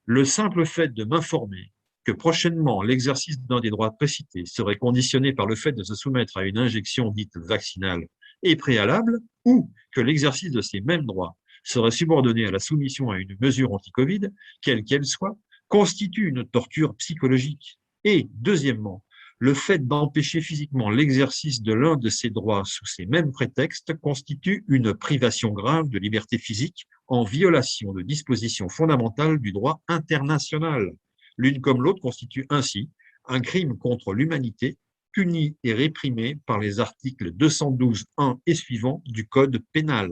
[SPEAKER 2] le simple fait de m'informer que prochainement l'exercice d'un des droits précités serait conditionné par le fait de se soumettre à une injection dite vaccinale est préalable, ou que l'exercice de ces mêmes droits serait subordonné à la soumission à une mesure anti-Covid, quelle qu'elle soit, constitue une torture psychologique. Et deuxièmement, le fait d'empêcher physiquement l'exercice de l'un de ces droits sous ces mêmes prétextes constitue une privation grave de liberté physique en violation de dispositions fondamentales du droit international. L'une comme l'autre constitue ainsi un crime contre l'humanité puni et réprimé par les articles 212.1 et suivants du Code pénal.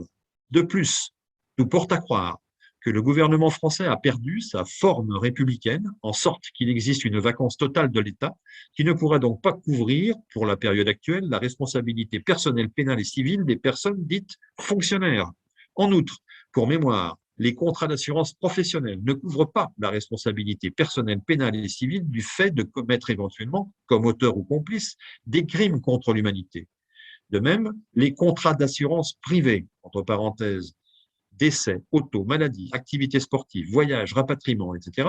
[SPEAKER 2] De plus, nous porte à croire que le gouvernement français a perdu sa forme républicaine, en sorte qu'il existe une vacance totale de l'État, qui ne pourra donc pas couvrir, pour la période actuelle, la responsabilité personnelle, pénale et civile des personnes dites fonctionnaires. En outre, pour mémoire, les contrats d'assurance professionnelle ne couvrent pas la responsabilité personnelle, pénale et civile du fait de commettre éventuellement, comme auteur ou complice, des crimes contre l'humanité. De même, les contrats d'assurance privée, entre parenthèses, décès, auto, maladie, activités sportives, voyages, rapatriement, etc.,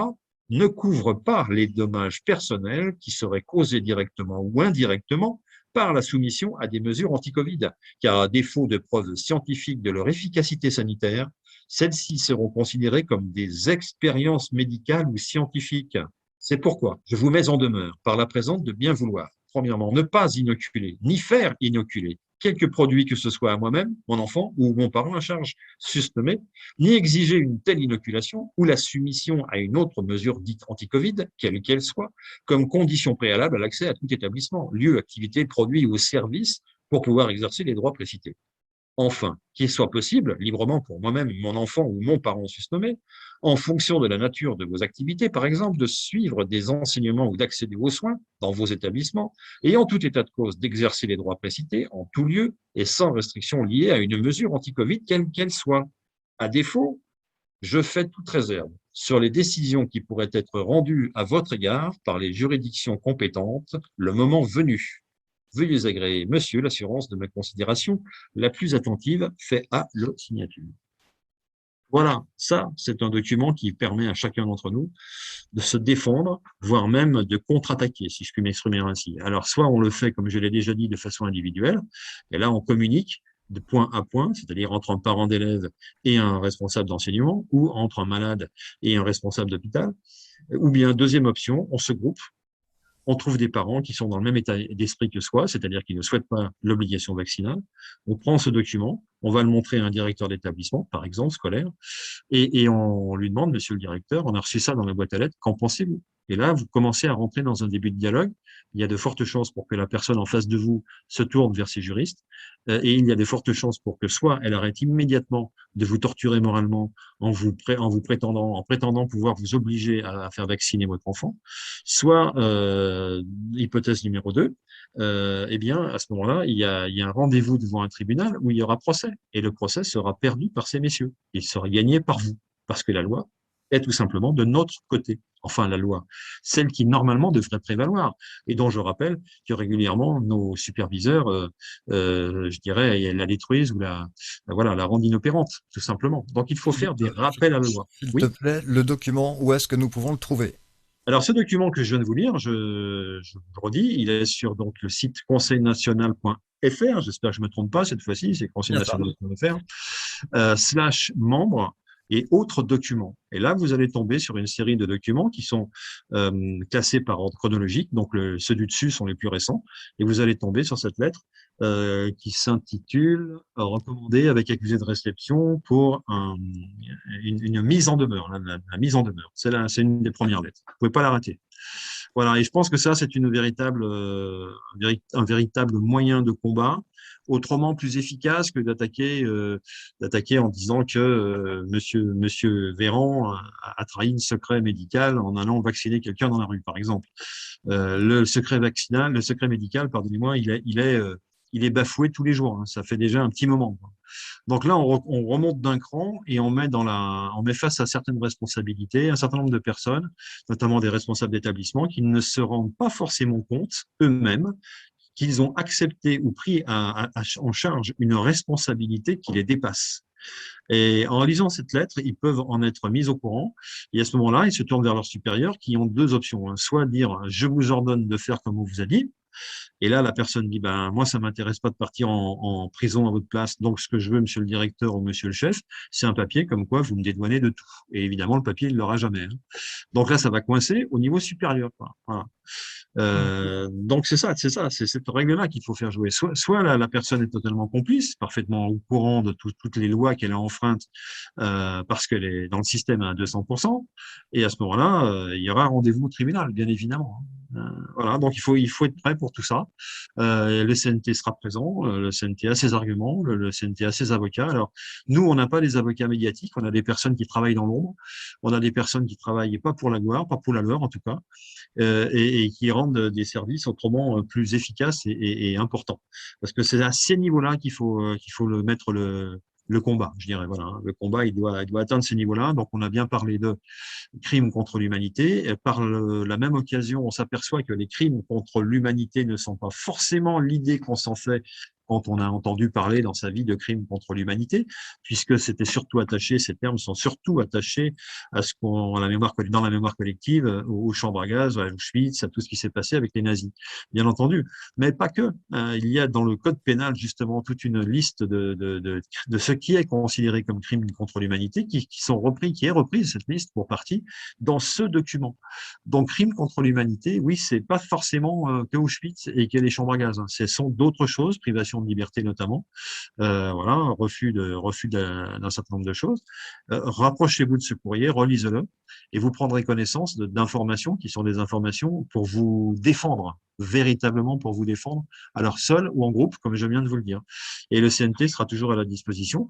[SPEAKER 2] ne couvrent pas les dommages personnels qui seraient causés directement ou indirectement par la soumission à des mesures anti-Covid, car à défaut de preuves scientifiques de leur efficacité sanitaire, celles-ci seront considérées comme des expériences médicales ou scientifiques. C'est pourquoi je vous mets en demeure par la présente de bien vouloir, premièrement, ne pas inoculer, ni faire inoculer quelque produit que ce soit à moi-même, mon enfant ou mon parent à charge susnommé, ni exiger une telle inoculation ou la soumission à une autre mesure dite anti-Covid, quelle qu'elle soit, comme condition préalable à l'accès à tout établissement, lieu, activité, produit ou service pour pouvoir exercer les droits précités. Enfin, qu'il soit possible, librement pour moi-même, mon enfant ou mon parent susnommé, en fonction de la nature de vos activités, par exemple, de suivre des enseignements ou d'accéder aux soins dans vos établissements, et en tout état de cause d'exercer les droits précités en tout lieu et sans restriction liée à une mesure anti-Covid, quelle qu'elle soit. À défaut, je fais toute réserve sur les décisions qui pourraient être rendues à votre égard par les juridictions compétentes le moment venu. Veuillez agréer, monsieur, l'assurance de ma considération la plus attentive, fait à le signature. Voilà, ça, c'est un document qui permet à chacun d'entre nous de se défendre, voire même de contre-attaquer, si je puis m'exprimer ainsi. Alors, soit on le fait, comme je l'ai déjà dit, de façon individuelle, et là, on communique de point à point, c'est-à-dire entre un parent d'élève et un responsable d'enseignement, ou entre un malade et un responsable d'hôpital, ou bien, deuxième option, on se groupe, on trouve des parents qui sont dans le même état d'esprit que soi, c'est-à-dire qui ne souhaitent pas l'obligation vaccinale. On prend ce document, on va le montrer à un directeur d'établissement, par exemple, scolaire, et on lui demande, monsieur le directeur, on a reçu ça dans la boîte à lettres, qu'en pensez-vous? Et là, vous commencez à rentrer dans un début de dialogue. Il y a de fortes chances pour que la personne en face de vous se tourne vers ses juristes. Et il y a de fortes chances pour que soit elle arrête immédiatement de vous torturer moralement en prétendant pouvoir vous obliger à faire vacciner votre enfant, soit, hypothèse numéro 2, eh bien, à ce moment-là, il y a un rendez-vous devant un tribunal où il y aura procès. Et le procès sera perdu par ces messieurs. Il sera gagné par vous. Parce que la loi est tout simplement de notre côté. Enfin, la loi, celle qui normalement devrait prévaloir, et dont je rappelle que régulièrement nos superviseurs, je dirais, la détruisent ou la rendent inopérante, tout simplement. Donc, il faut faire des rappels à la loi.
[SPEAKER 1] S'il
[SPEAKER 2] Oui.
[SPEAKER 1] te plaît, le document, où est-ce que nous pouvons le trouver?
[SPEAKER 2] Alors, ce document que je viens de vous lire, je le redis, il est sur donc le site conseilnational.fr. J'espère que je ne me trompe pas cette fois-ci, c'est conseilnational.fr, /membres et autres documents. Et là, vous allez tomber sur une série de documents qui sont classés par ordre chronologique. Donc, ceux du dessus sont les plus récents. Et vous allez tomber sur cette lettre qui s'intitule « Recommandé avec accusé de réception pour une mise en demeure ». La mise en demeure, c'est une des premières lettres. Vous ne pouvez pas la rater. Voilà, et je pense que ça, c'est un véritable moyen de combat, autrement plus efficace que d'attaquer en disant que Monsieur Véran a trahi un secret médical en allant vacciner quelqu'un dans la rue, par exemple. Le secret médical, pardonnez-moi, il est bafoué tous les jours. Hein, ça fait déjà un petit moment. Donc là, on remonte d'un cran et on met face à certaines responsabilités, un certain nombre de personnes, notamment des responsables d'établissement, qui ne se rendent pas forcément compte eux-mêmes qu'ils ont accepté ou pris en charge une responsabilité qui les dépasse. Et en lisant cette lettre, ils peuvent en être mis au courant. Et à ce moment-là, ils se tournent vers leurs supérieurs qui ont deux options. Hein. Soit dire « je vous ordonne de faire comme on vous a dit », et là, la personne dit, ben, moi, ça m'intéresse pas de partir en prison à votre place. Donc, ce que je veux, monsieur le directeur ou monsieur le chef, c'est un papier comme quoi vous me dédouanez de tout. Et évidemment, le papier, il l'aura jamais. Hein. Donc là, ça va coincer au niveau supérieur. Quoi. Voilà. Donc c'est cette règle-là qu'il faut faire jouer. Soit la personne est totalement complice, parfaitement au courant de toutes les lois qu'elle a enfreintes parce qu'elle est dans le système à 200%, et à ce moment-là, il y aura rendez-vous au tribunal, bien évidemment. Voilà, donc il faut être prêt pour tout ça. Le CNT sera présent, le CNT a ses arguments, le CNT a ses avocats. Alors nous, on n'a pas des avocats médiatiques, on a des personnes qui travaillent dans l'ombre, on a des personnes qui travaillent pas pour la gloire, pas pour la leur en tout cas, et qui rendent des services autrement plus efficaces et importants. Parce que c'est à ces niveaux-là qu'il faut mettre le combat, je dirais. Voilà, le combat, il doit atteindre ces niveaux-là. Donc, on a bien parlé de crimes contre l'humanité. Par la même occasion, on s'aperçoit que les crimes contre l'humanité ne sont pas forcément l'idée qu'on s'en fait quand on a entendu parler dans sa vie de crimes contre l'humanité, puisque c'était surtout attaché, ces termes sont surtout attachés à ce qu'on, dans la mémoire collective, aux chambres à gaz, à Auschwitz, à tout ce qui s'est passé avec les nazis, bien entendu. Mais pas que. Il y a dans le code pénal, justement, toute une liste de ce qui est considéré comme crime contre l'humanité, qui est reprise, cette liste, pour partie, dans ce document. Donc, crime contre l'humanité, oui, c'est pas forcément que Auschwitz et que les chambres à gaz. Hein. Ce sont d'autres choses, privation de liberté notamment, voilà, refus d'un certain nombre de choses. Rapprochez-vous de ce courrier, relisez-le, et vous prendrez connaissance d'informations qui sont des informations pour vous défendre véritablement pour vous défendre, alors seul ou en groupe, comme je viens de vous le dire. Et le CNT sera toujours à la disposition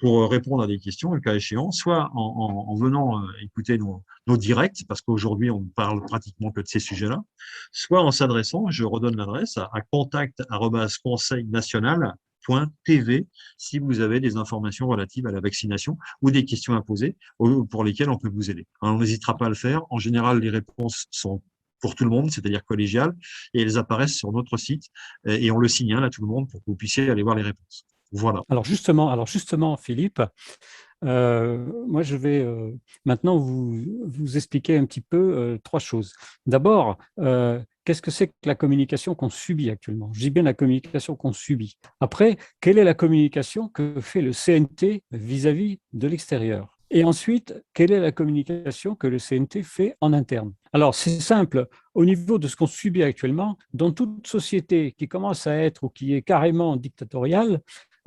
[SPEAKER 2] pour répondre à des questions, le cas échéant, soit en venant écouter nos directs, parce qu'aujourd'hui, on ne parle pratiquement que de ces sujets-là, soit en s'adressant, je redonne l'adresse, à contact@conseilnational.tv si vous avez des informations relatives à la vaccination ou des questions à poser pour lesquelles on peut vous aider. On n'hésitera pas à le faire. En général, les réponses sont pour tout le monde, c'est-à-dire collégiales, et elles apparaissent sur notre site et on le signale à tout le monde pour que vous puissiez aller voir les réponses. Voilà.
[SPEAKER 3] Alors justement, Philippe, moi je vais maintenant vous expliquer un petit peu trois choses. D'abord, qu'est-ce que c'est que la communication qu'on subit actuellement? Je dis bien la communication qu'on subit. Après, quelle est la communication que fait le CNT vis-à-vis de l'extérieur? Et ensuite, quelle est la communication que le CNT fait en interne? Alors, c'est simple, au niveau de ce qu'on subit actuellement, dans toute société qui commence à être ou qui est carrément dictatoriale,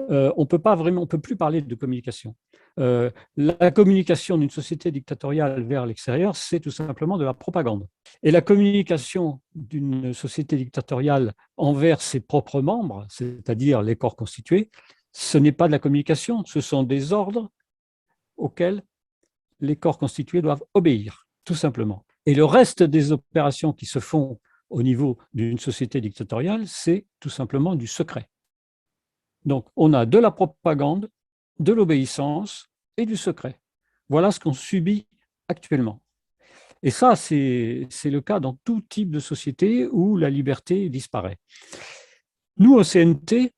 [SPEAKER 3] on ne peut plus parler de communication. La communication d'une société dictatoriale vers l'extérieur, c'est tout simplement de la propagande. Et la communication d'une société dictatoriale envers ses propres membres, c'est-à-dire les corps constitués, ce n'est pas de la communication, ce sont des ordres auxquels les corps constitués doivent obéir, tout simplement. Et le reste des opérations qui se font au niveau d'une société dictatoriale, c'est tout simplement du secret. Donc, on a de la propagande, de l'obéissance et du secret. Voilà ce qu'on subit actuellement. Et ça, c'est le cas dans tout type de société où la liberté disparaît. Nous, au CNT,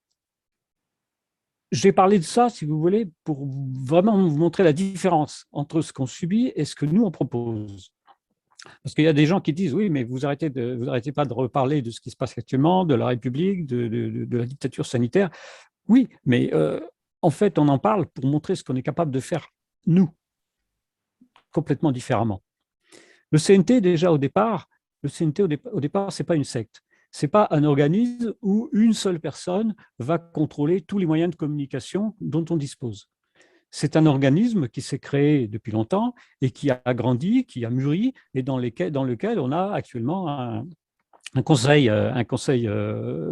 [SPEAKER 3] j'ai parlé de ça, si vous voulez, pour vraiment vous montrer la différence entre ce qu'on subit et ce que nous, on propose. Parce qu'il y a des gens qui disent, oui, mais vous n'arrêtez pas de reparler de ce qui se passe actuellement, de la République, de la dictature sanitaire. Oui, mais en fait, on en parle pour montrer ce qu'on est capable de faire, nous, complètement différemment. Le CNT, déjà, au départ, ce n'est pas une secte. Ce n'est pas un organisme où une seule personne va contrôler tous les moyens de communication dont on dispose. C'est un organisme qui s'est créé depuis longtemps et qui a grandi, qui a mûri, et dans lequel on a actuellement un conseil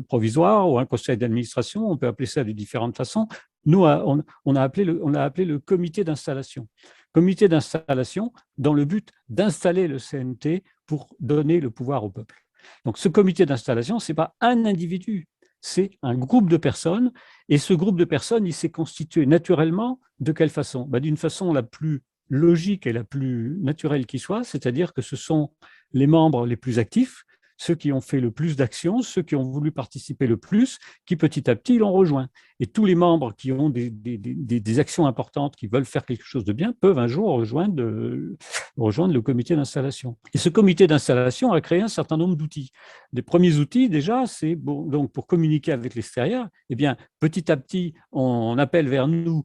[SPEAKER 3] provisoire ou un conseil d'administration, on peut appeler ça de différentes façons. Nous, on l'a appelé le comité d'installation. Comité d'installation dans le but d'installer le CNT pour donner le pouvoir au peuple. Donc, ce comité d'installation, ce n'est pas un individu, c'est un groupe de personnes. Et ce groupe de personnes, il s'est constitué naturellement de quelle façon? D'une façon la plus logique et la plus naturelle qui soit, c'est-à-dire que ce sont les membres les plus actifs, ceux qui ont fait le plus d'actions, ceux qui ont voulu participer le plus, qui petit à petit l'ont rejoint. Et tous les membres qui ont des actions importantes, qui veulent faire quelque chose de bien, peuvent un jour rejoindre le comité d'installation. Et ce comité d'installation a créé un certain nombre d'outils. Des premiers outils, déjà, c'est donc pour communiquer avec l'extérieur. Eh bien, petit à petit, on appelle vers nous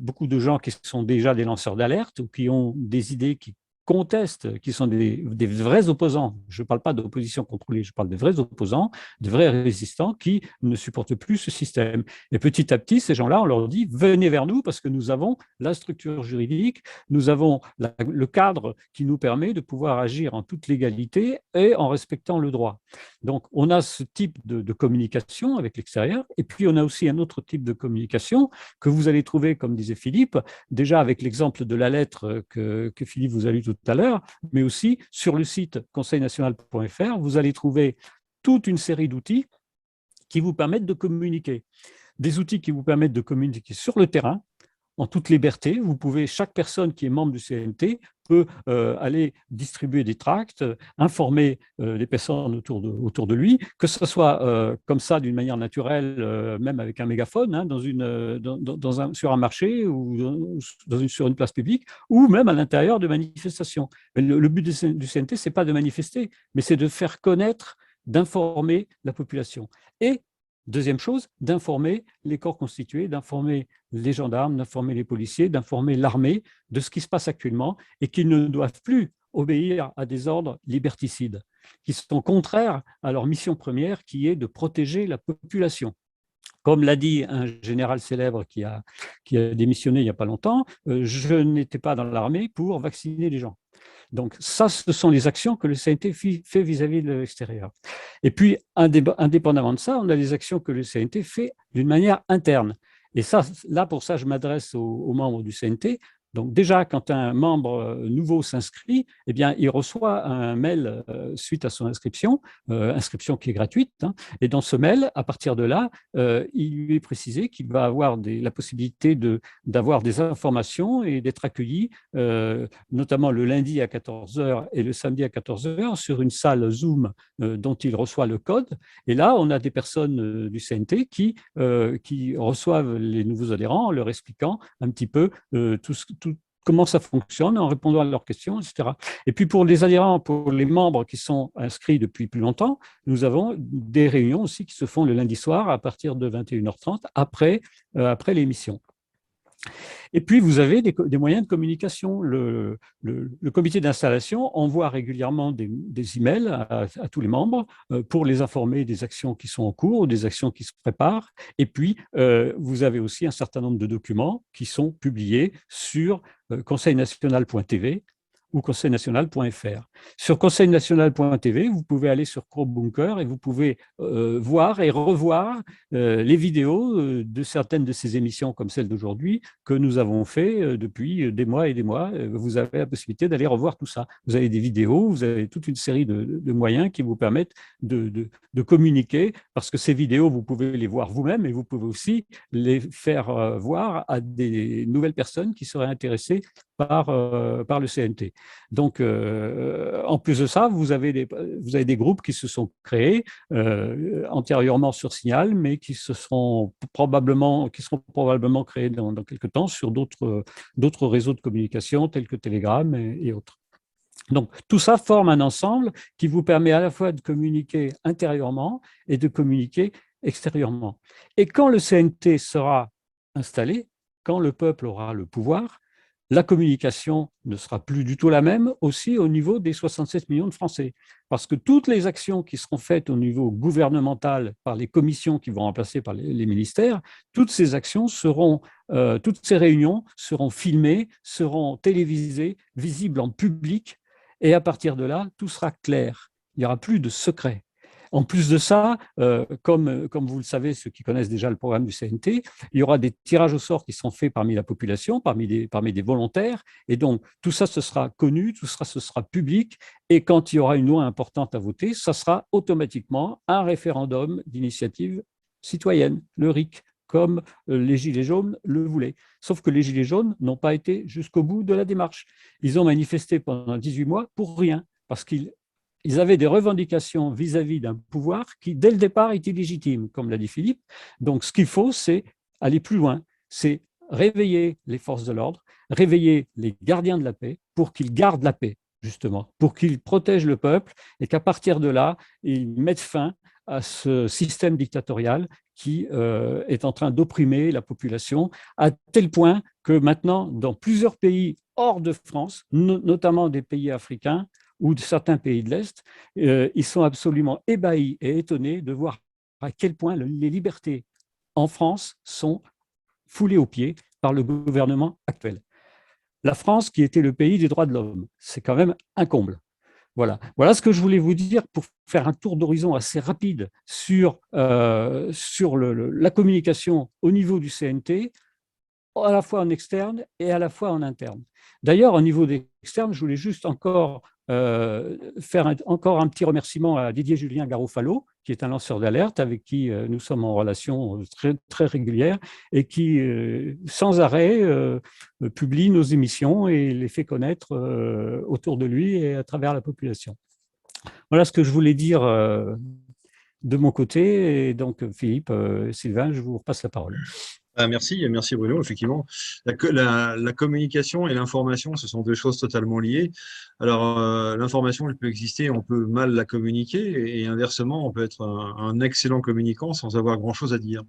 [SPEAKER 3] beaucoup de gens qui sont déjà des lanceurs d'alerte ou qui ont des idées qui contestent, qui sont des vrais opposants. Je ne parle pas d'opposition contrôlée, je parle de vrais opposants, de vrais résistants qui ne supportent plus ce système. Et petit à petit, ces gens-là, on leur dit, venez vers nous parce que nous avons la structure juridique, nous avons le cadre qui nous permet de pouvoir agir en toute légalité et en respectant le droit. Donc, on a ce type de communication avec l'extérieur, et puis on a aussi un autre type de communication que vous allez trouver, comme disait Philippe, déjà avec l'exemple de la lettre que Philippe vous a lu tout à l'heure, mais aussi sur le site conseilnational.fr, vous allez trouver toute une série d'outils qui vous permettent de communiquer. Des outils qui vous permettent de communiquer sur le terrain, en toute liberté. Chaque personne qui est membre du CNT peut aller distribuer des tracts, informer les personnes autour de lui, que ce soit comme ça d'une manière naturelle, même avec un mégaphone, hein, sur un marché ou sur une place publique, ou même à l'intérieur de manifestations. Le but du CNT, ce n'est pas de manifester, mais c'est de faire connaître, d'informer la population. Et deuxième chose, d'informer les corps constitués, d'informer les gendarmes, d'informer les policiers, d'informer l'armée de ce qui se passe actuellement et qu'ils ne doivent plus obéir à des ordres liberticides qui sont contraires à leur mission première qui est de protéger la population. Comme l'a dit un général célèbre qui a démissionné il n'y a pas longtemps, je n'étais pas dans l'armée pour vacciner les gens. Donc ça, ce sont les actions que le CNT fait vis-à-vis de l'extérieur. Et puis, indépendamment de ça, on a les actions que le CNT fait d'une manière interne. Et ça, là, pour ça, je m'adresse aux membres du CNT. Donc déjà, quand un membre nouveau s'inscrit, eh bien, il reçoit un mail suite à son inscription, inscription qui est gratuite. Hein, et dans ce mail, à partir de là, il lui est précisé qu'il va avoir la possibilité d'avoir des informations et d'être accueilli, notamment le lundi à 14 h et le samedi à 14 h sur une salle Zoom dont il reçoit le code. Et là, on a des personnes du CNT qui reçoivent les nouveaux adhérents en leur expliquant un petit peu comment ça fonctionne, en répondant à leurs questions, etc. Et puis pour les adhérents, pour les membres qui sont inscrits depuis plus longtemps, nous avons des réunions aussi qui se font le lundi soir à partir de 21h30 après l'émission. Et puis, vous avez des moyens de communication. Le comité d'installation envoie régulièrement des emails à tous les membres pour les informer des actions qui sont en cours ou des actions qui se préparent. Et puis, vous avez aussi un certain nombre de documents qui sont publiés sur conseilnational.tv ou conseilnational.fr. Sur conseilnational.tv, vous pouvez aller sur Chromebunker et vous pouvez voir et revoir les vidéos de certaines de ces émissions comme celle d'aujourd'hui que nous avons fait depuis des mois et des mois. Vous avez la possibilité d'aller revoir tout ça. Vous avez des vidéos, vous avez toute une série de moyens qui vous permettent de communiquer, parce que ces vidéos, vous pouvez les voir vous-même et vous pouvez aussi les faire voir à des nouvelles personnes qui seraient intéressées par le CNT. Donc, en plus de ça, vous avez des groupes qui se sont créés antérieurement sur Signal, mais qui seront probablement créés dans quelques temps sur d'autres réseaux de communication tels que Telegram et autres. Donc, tout ça forme un ensemble qui vous permet à la fois de communiquer intérieurement et de communiquer extérieurement. Et quand le CNT sera installé, quand le peuple aura le pouvoir, la communication ne sera plus du tout la même aussi au niveau des 67 millions de Français. Parce que toutes les actions qui seront faites au niveau gouvernemental par les commissions qui vont remplacer par les ministères, toutes ces actions toutes ces réunions seront filmées, seront télévisées, visibles en public, et à partir de là, tout sera clair. Il n'y aura plus de secret. En plus de ça, comme vous le savez, ceux qui connaissent déjà le programme du CNT, il y aura des tirages au sort qui seront faits parmi la population, parmi des volontaires, et donc tout ça, ce sera connu, tout ça, ce sera public, et quand il y aura une loi importante à voter, ça sera automatiquement un référendum d'initiative citoyenne, le RIC, comme les Gilets jaunes le voulaient. Sauf que les Gilets jaunes n'ont pas été jusqu'au bout de la démarche. Ils ont manifesté pendant 18 mois pour rien, parce qu'ils avaient des revendications vis-à-vis d'un pouvoir qui, dès le départ, est illégitime, comme l'a dit Philippe. Donc, ce qu'il faut, c'est aller plus loin, c'est réveiller les forces de l'ordre, réveiller les gardiens de la paix pour qu'ils gardent la paix, justement, pour qu'ils protègent le peuple et qu'à partir de là, ils mettent fin à ce système dictatorial qui est en train d'opprimer la population, à tel point que maintenant, dans plusieurs pays hors de France, notamment des pays africains, ou de certains pays de l'Est, ils sont absolument ébahis et étonnés de voir à quel point les libertés en France sont foulées aux pieds par le gouvernement actuel. La France, qui était le pays des droits de l'homme, c'est quand même un comble. Voilà ce que je voulais vous dire pour faire un tour d'horizon assez rapide sur la communication au niveau du CNT, à la fois en externe et à la fois en interne. D'ailleurs, au niveau des externes, je voulais juste encore faire encore un petit remerciement à Didier Julien Garofalo, qui est un lanceur d'alerte avec qui nous sommes en relation très, très régulière et qui, sans arrêt, publie nos émissions et les fait connaître autour de lui et à travers la population. Voilà ce que je voulais dire de mon côté. Et donc, Philippe, Sylvain, je vous repasse la parole.
[SPEAKER 2] Merci Bruno. Effectivement, la communication et l'information, ce sont deux choses totalement liées. Alors, l'information, elle peut exister, on peut mal la communiquer, et inversement, on peut être un excellent communicant sans avoir grand-chose à dire.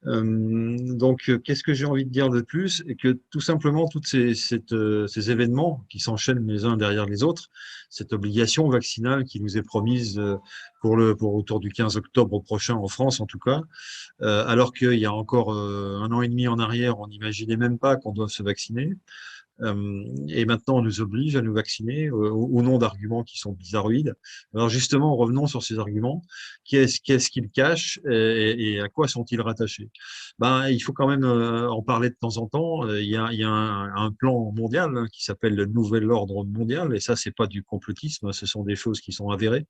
[SPEAKER 2] Donc, qu'est-ce que j'ai envie de dire de plus? Et que tout simplement, tous ces événements qui s'enchaînent les uns derrière les autres, cette obligation vaccinale qui nous est promise pour autour du 15 octobre prochain en France en tout cas, alors qu'il y a encore 1 an et demi en arrière, on n'imaginait même pas qu'on doive se vacciner. Et maintenant, on nous oblige à nous vacciner au nom d'arguments qui sont bizarroïdes. Alors justement, revenons sur ces arguments. Qu'est-ce qu'ils cachent et à quoi sont-ils rattachés? Ben, il faut quand même en parler de temps en temps. Il y a un plan mondial qui s'appelle le Nouvel Ordre mondial, et ça, c'est pas du complotisme, ce sont des choses qui sont avérées,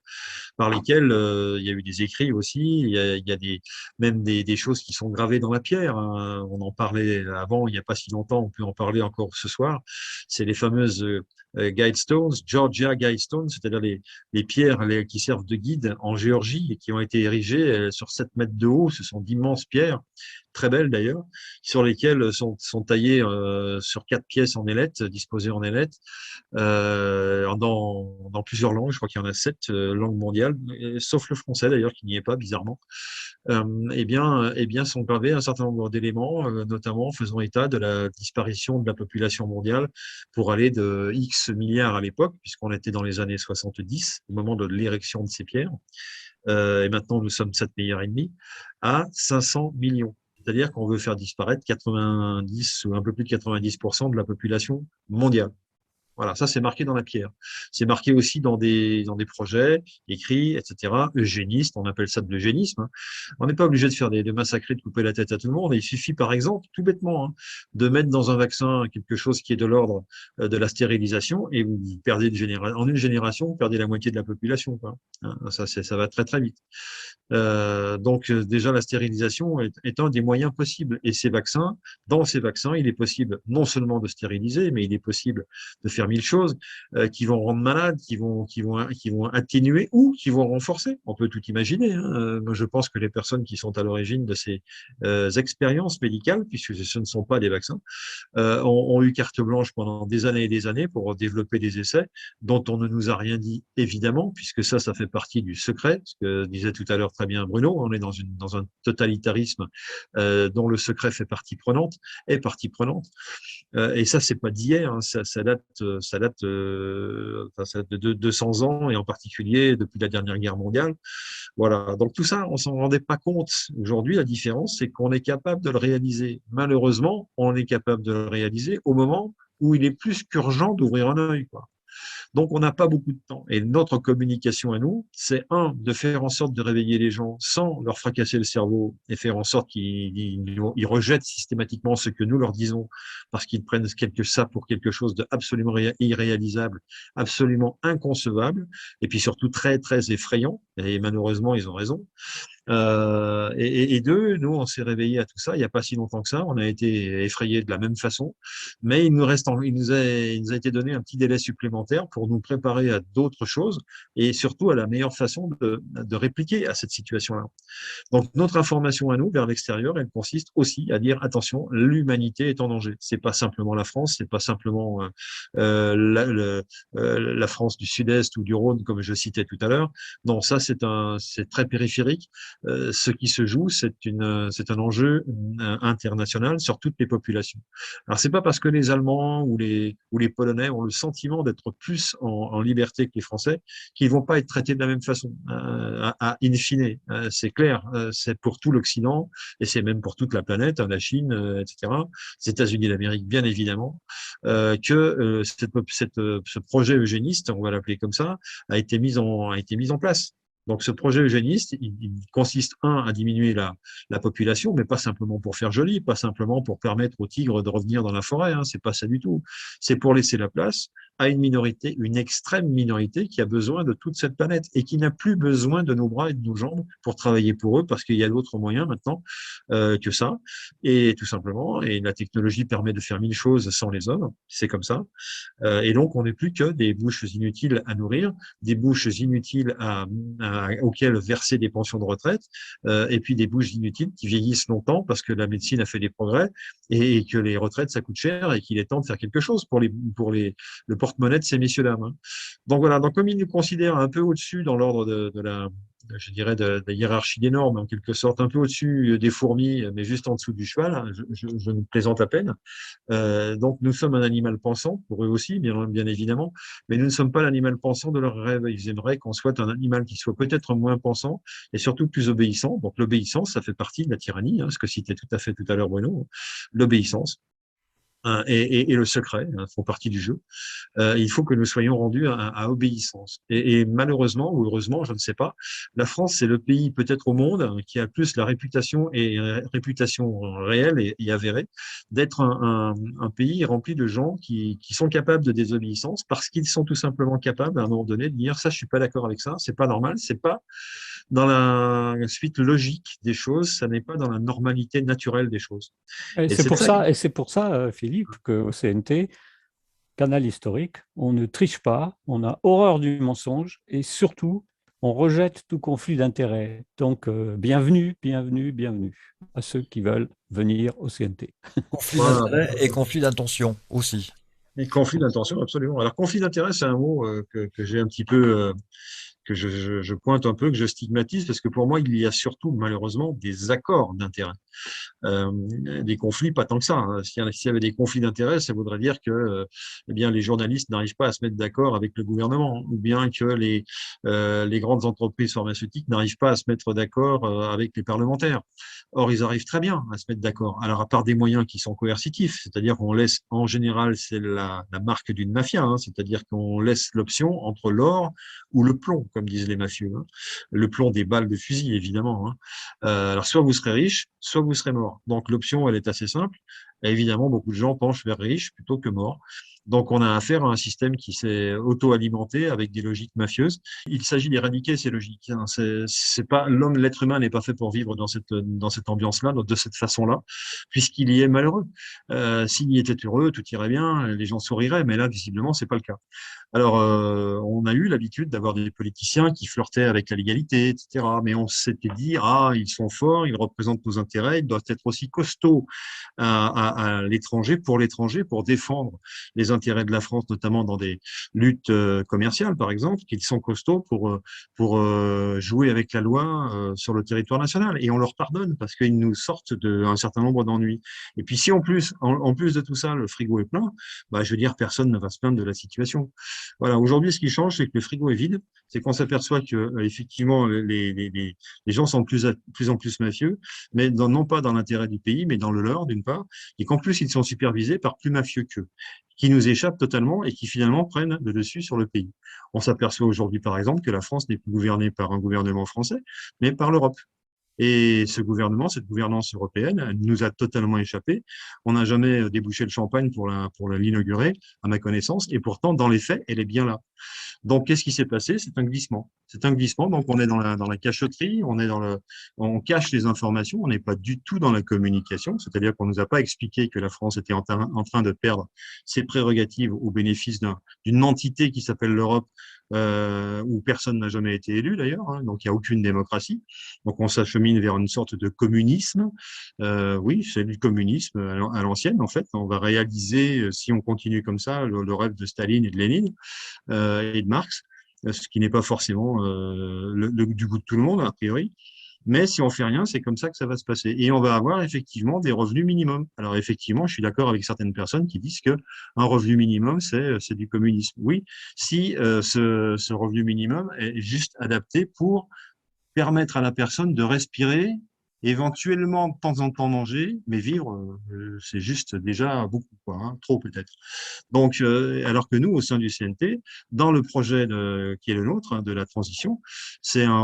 [SPEAKER 2] par lesquelles il y a eu des écrits aussi, il y a même des choses qui sont gravées dans la pierre, hein. On en parlait avant, il n'y a pas si longtemps, on peut en parler encore ce soir. C'est les fameuses guidestones, Georgia Guidestones, c'est-à-dire les pierres qui servent de guide en Géorgie et qui ont été érigées sur 7 mètres de haut. Ce sont d'immenses pierres, très belles d'ailleurs, sur lesquelles sont taillées sur 4 pièces en ailettes, disposées en ailettes, dans plusieurs langues. Je crois qu'il y en a 7 langues mondiales, sauf le français d'ailleurs, qui n'y est pas, bizarrement. Eh bien, sont gravés un certain nombre d'éléments, notamment faisant état de la disparition de la population mondiale pour aller de X milliards à l'époque, puisqu'on était dans les années 70, au moment de l'érection de ces pierres, et maintenant nous sommes 7 milliards et demi, à 500 millions. C'est-à-dire qu'on veut faire disparaître 90 ou un peu plus de 90% de la population mondiale. Voilà, ça c'est marqué dans la pierre. C'est marqué aussi dans des projets écrits, etc. Eugénistes, on appelle ça de l'eugénisme, hein. On n'est pas obligé de faire de massacrer, de couper la tête à tout le monde. Il suffit par exemple, tout bêtement, hein, de mettre dans un vaccin quelque chose qui est de l'ordre de la stérilisation, et vous perdez en une génération, vous perdez la moitié de la population, quoi. Hein, ça va très très vite. Donc déjà la stérilisation est un des moyens possibles. Et dans ces vaccins, il est possible non seulement de stériliser, mais il est possible de faire 1000 choses qui vont rendre malade, qui vont atténuer ou qui vont renforcer. On peut tout imaginer, hein. Moi, je pense que les personnes qui sont à l'origine de ces expériences médicales, puisque ce ne sont pas des vaccins, ont eu carte blanche pendant des années et des années pour développer des essais dont on ne nous a rien dit, évidemment, puisque ça fait partie du secret. Ce que disait tout à l'heure très bien Bruno, on est dans un totalitarisme dont le secret fait partie prenante, et ça, c'est pas d'hier, hein. Ça date de 200 ans, et en particulier depuis la dernière guerre mondiale. Voilà. Donc tout ça, on s'en rendait pas compte. Aujourd'hui, la différence, c'est qu'on est capable de le réaliser. Malheureusement, on est capable de le réaliser au moment où il est plus qu'urgent d'ouvrir un œil, quoi. Donc, on n'a pas beaucoup de temps. Et notre communication à nous, c'est de faire en sorte de réveiller les gens sans leur fracasser le cerveau et faire en sorte qu'ils rejettent systématiquement ce que nous leur disons parce qu'ils prennent ça pour quelque chose d'absolument irréalisable, absolument inconcevable, et puis surtout très, très effrayant. Et malheureusement, ils ont raison. Et nous, on s'est réveillés à tout ça il n'y a pas si longtemps que ça. On a été effrayés de la même façon, mais il nous a été donné un petit délai supplémentaire pour nous préparer à d'autres choses et surtout à la meilleure façon de répliquer à cette situation-là. Donc, notre information à nous vers l'extérieur, elle consiste aussi à dire attention, l'humanité est en danger. C'est pas simplement la France, c'est pas simplement la France du Sud-Est ou du Rhône, comme je citais tout à l'heure. Non, ça c'est très périphérique. Ce qui se joue, c'est un enjeu international sur toutes les populations. Alors, c'est pas parce que les Allemands ou les Polonais ont le sentiment d'être plus en liberté que les Français qu'ils vont pas être traités de la même façon, in fine. C'est clair, c'est pour tout l'Occident et c'est même pour toute la planète, la Chine, etc., les États-Unis d'Amérique, bien évidemment, que ce projet eugéniste, on va l'appeler comme ça, a été mis en place. Donc, ce projet eugéniste, il consiste, à diminuer la population, mais pas simplement pour faire joli, pas simplement pour permettre aux tigres de revenir dans la forêt, hein, c'est pas ça du tout. C'est pour laisser la place à une minorité, une extrême minorité qui a besoin de toute cette planète et qui n'a plus besoin de nos bras et de nos jambes pour travailler pour eux, parce qu'il y a d'autres moyens maintenant que ça. Et tout simplement, et la technologie permet de faire 1000 choses sans les hommes, c'est comme ça. Et donc, on n'est plus que des bouches inutiles à nourrir, des bouches inutiles auxquelles verser des pensions de retraite, et puis des bouches inutiles qui vieillissent longtemps parce que la médecine a fait des progrès et que les retraites, ça coûte cher et qu'il est temps de faire quelque chose pour le porte-monnaie de ces messieurs-dames, hein. Donc voilà, donc comme ils nous considèrent un peu au-dessus dans l'ordre de la hiérarchie des normes, en quelque sorte, un peu au-dessus des fourmis, mais juste en dessous du cheval, hein, je ne plaisante à peine. Donc nous sommes un animal pensant, pour eux aussi, bien évidemment, mais nous ne sommes pas l'animal pensant de leur rêve. Ils aimeraient qu'on soit un animal qui soit peut-être moins pensant et surtout plus obéissant. Donc l'obéissance, ça fait partie de la tyrannie, hein, ce que citait tout à fait tout à l'heure Bruno, l'obéissance. et le secret font partie du jeu. Il faut que nous soyons rendus à obéissance. Et malheureusement ou heureusement, je ne sais pas, la France, c'est le pays peut-être au monde qui a plus la réputation et réputation réelle et avérée d'être un pays rempli de gens qui sont capables de désobéissance parce qu'ils sont tout simplement capables à un moment donné de dire ça, je suis pas d'accord avec ça, c'est pas normal, c'est pas dans la suite logique des choses, ça n'est pas dans la normalité naturelle des choses.
[SPEAKER 3] Et
[SPEAKER 2] Et
[SPEAKER 3] c'est
[SPEAKER 2] c'est
[SPEAKER 3] pour
[SPEAKER 2] ça.
[SPEAKER 3] ça, Philippe, qu'au CNT, canal historique, on ne triche pas, on a horreur du mensonge et surtout, on rejette tout conflit d'intérêts. Donc, bienvenue à ceux qui veulent venir au CNT.
[SPEAKER 1] Conflit
[SPEAKER 2] Voilà.
[SPEAKER 1] d'intérêt et conflit d'intention aussi.
[SPEAKER 2] Et conflit d'intention, absolument. Alors, conflit d'intérêt, c'est un mot que j'ai un petit peu, que je pointe un peu, que je stigmatise, parce que pour moi, il y a surtout, malheureusement, des accords d'intérêt. Des conflits, pas tant que ça. Hein. S'il y avait des conflits d'intérêts, ça voudrait dire que eh bien, les journalistes n'arrivent pas à se mettre d'accord avec le gouvernement, ou bien que les grandes entreprises pharmaceutiques n'arrivent pas à se mettre d'accord avec les parlementaires. Or, ils arrivent très bien à se mettre d'accord. Alors, à part des moyens qui sont coercitifs, c'est-à-dire qu'on laisse, en général, c'est la marque d'une mafia, hein, c'est-à-dire qu'on laisse l'option entre l'or ou le plomb, comme disent les mafieux. Hein. Le plomb des balles de fusil, évidemment. Hein. Alors, soit vous serez riche, soit vous serez mort. Donc, l'option, elle est assez simple. Et évidemment, beaucoup de gens penchent vers riche plutôt que mort. Donc, on a affaire à un système qui s'est auto-alimenté avec des logiques mafieuses. Il s'agit d'éradiquer ces logiques. Hein. C'est pas l'être humain n'est pas fait pour vivre dans cette ambiance-là, de cette façon-là, puisqu'il y est malheureux. S'il y était heureux, tout irait bien, les gens souriraient, mais là, visiblement, c'est pas le cas. Alors, on a eu l'habitude d'avoir des politiciens qui flirtaient avec la légalité, etc. Mais on s'était dit, ah, ils sont forts, ils représentent nos intérêts, ils doivent être aussi costauds à l'étranger, pour défendre les intérêts de la France, notamment dans des luttes commerciales, par exemple, qu'ils sont costauds pour jouer avec la loi sur le territoire national. Et on leur pardonne parce qu'ils nous sortent d'un certain nombre d'ennuis. Et puis, si en plus de tout ça, le frigo est plein, bah, je veux dire, personne ne va se plaindre de la situation. Voilà. Aujourd'hui, ce qui change, c'est que le frigo est vide. C'est qu'on s'aperçoit que, effectivement, les gens sont de plus en plus mafieux, mais non pas dans l'intérêt du pays, mais dans le leur, d'une part, et qu'en plus, ils sont supervisés par plus mafieux qu'eux, qui nous échappent totalement et qui finalement prennent le dessus sur le pays. On s'aperçoit aujourd'hui, par exemple, que la France n'est plus gouvernée par un gouvernement français, mais par l'Europe. Et ce gouvernement, cette gouvernance européenne, elle nous a totalement échappé. On n'a jamais débouché le champagne pour l'inaugurer, à ma connaissance, et pourtant, dans les faits, elle est bien là. Donc, qu'est-ce qui s'est passé? C'est un glissement. C'est un glissement. Donc, on est dans la cachotterie, on cache les informations, on n'est pas du tout dans la communication. C'est-à-dire qu'on nous a pas expliqué que la France était en train de perdre ses prérogatives au bénéfice d'une entité qui s'appelle l'Europe, où personne n'a jamais été élu d'ailleurs. Hein, donc, il n'y a aucune démocratie. Donc, on s'achemine vers une sorte de communisme. Oui, c'est du communisme à l'ancienne, en fait. On va réaliser, si on continue comme ça, le rêve de Staline et de Lénine et de Marx, ce qui n'est pas forcément du goût de tout le monde, a priori. Mais si on fait rien, c'est comme ça que ça va se passer. Et on va avoir effectivement des revenus minimums. Alors effectivement, je suis d'accord avec certaines personnes qui disent que un revenu minimum, c'est du communisme. Oui, si ce revenu minimum est juste adapté pour permettre à la personne de respirer, éventuellement de temps en temps manger, mais vivre, c'est juste déjà beaucoup, quoi, hein, trop peut-être. Donc, alors que nous, au sein du CNT, dans le projet qui est le nôtre, hein, de la transition, c'est un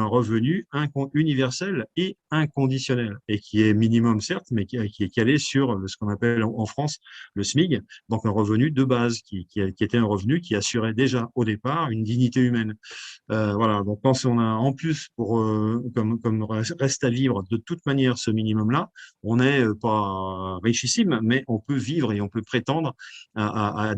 [SPEAKER 2] revenu universel et inconditionnel, et qui est minimum certes, mais qui est calé sur ce qu'on appelle en France le SMIC, donc un revenu de base, qui était un revenu qui assurait déjà au départ une dignité humaine. Voilà, donc quand on a en plus comme reste à vivre de toute manière ce minimum-là, on n'est pas richissime, mais on peut vivre et on peut prétendre à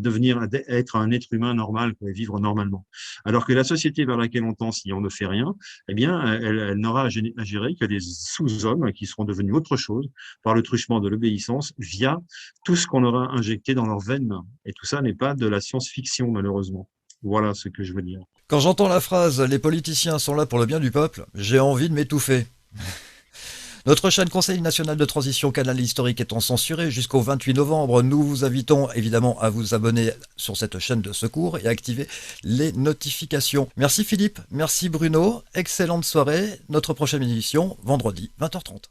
[SPEAKER 2] être un être humain normal, et vivre normalement. Alors que la société vers laquelle on tend, si on ne fait rien, eh bien, elle n'aura à gérer que des sous-hommes qui seront devenus autre chose par le truchement de l'obéissance via tout ce qu'on aura injecté dans leurs veines. Et tout ça n'est pas de la science-fiction, malheureusement. Voilà ce que je veux dire.
[SPEAKER 1] Quand j'entends la phrase « les politiciens sont là pour le bien du peuple », j'ai envie de m'étouffer. Notre chaîne Conseil national de transition canal historique étant censurée jusqu'au 28 novembre, nous vous invitons évidemment à vous abonner sur cette chaîne de secours et activer les notifications. Merci Philippe, merci Bruno, excellente soirée. Notre prochaine émission, vendredi 20h30.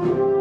[SPEAKER 6] Merci.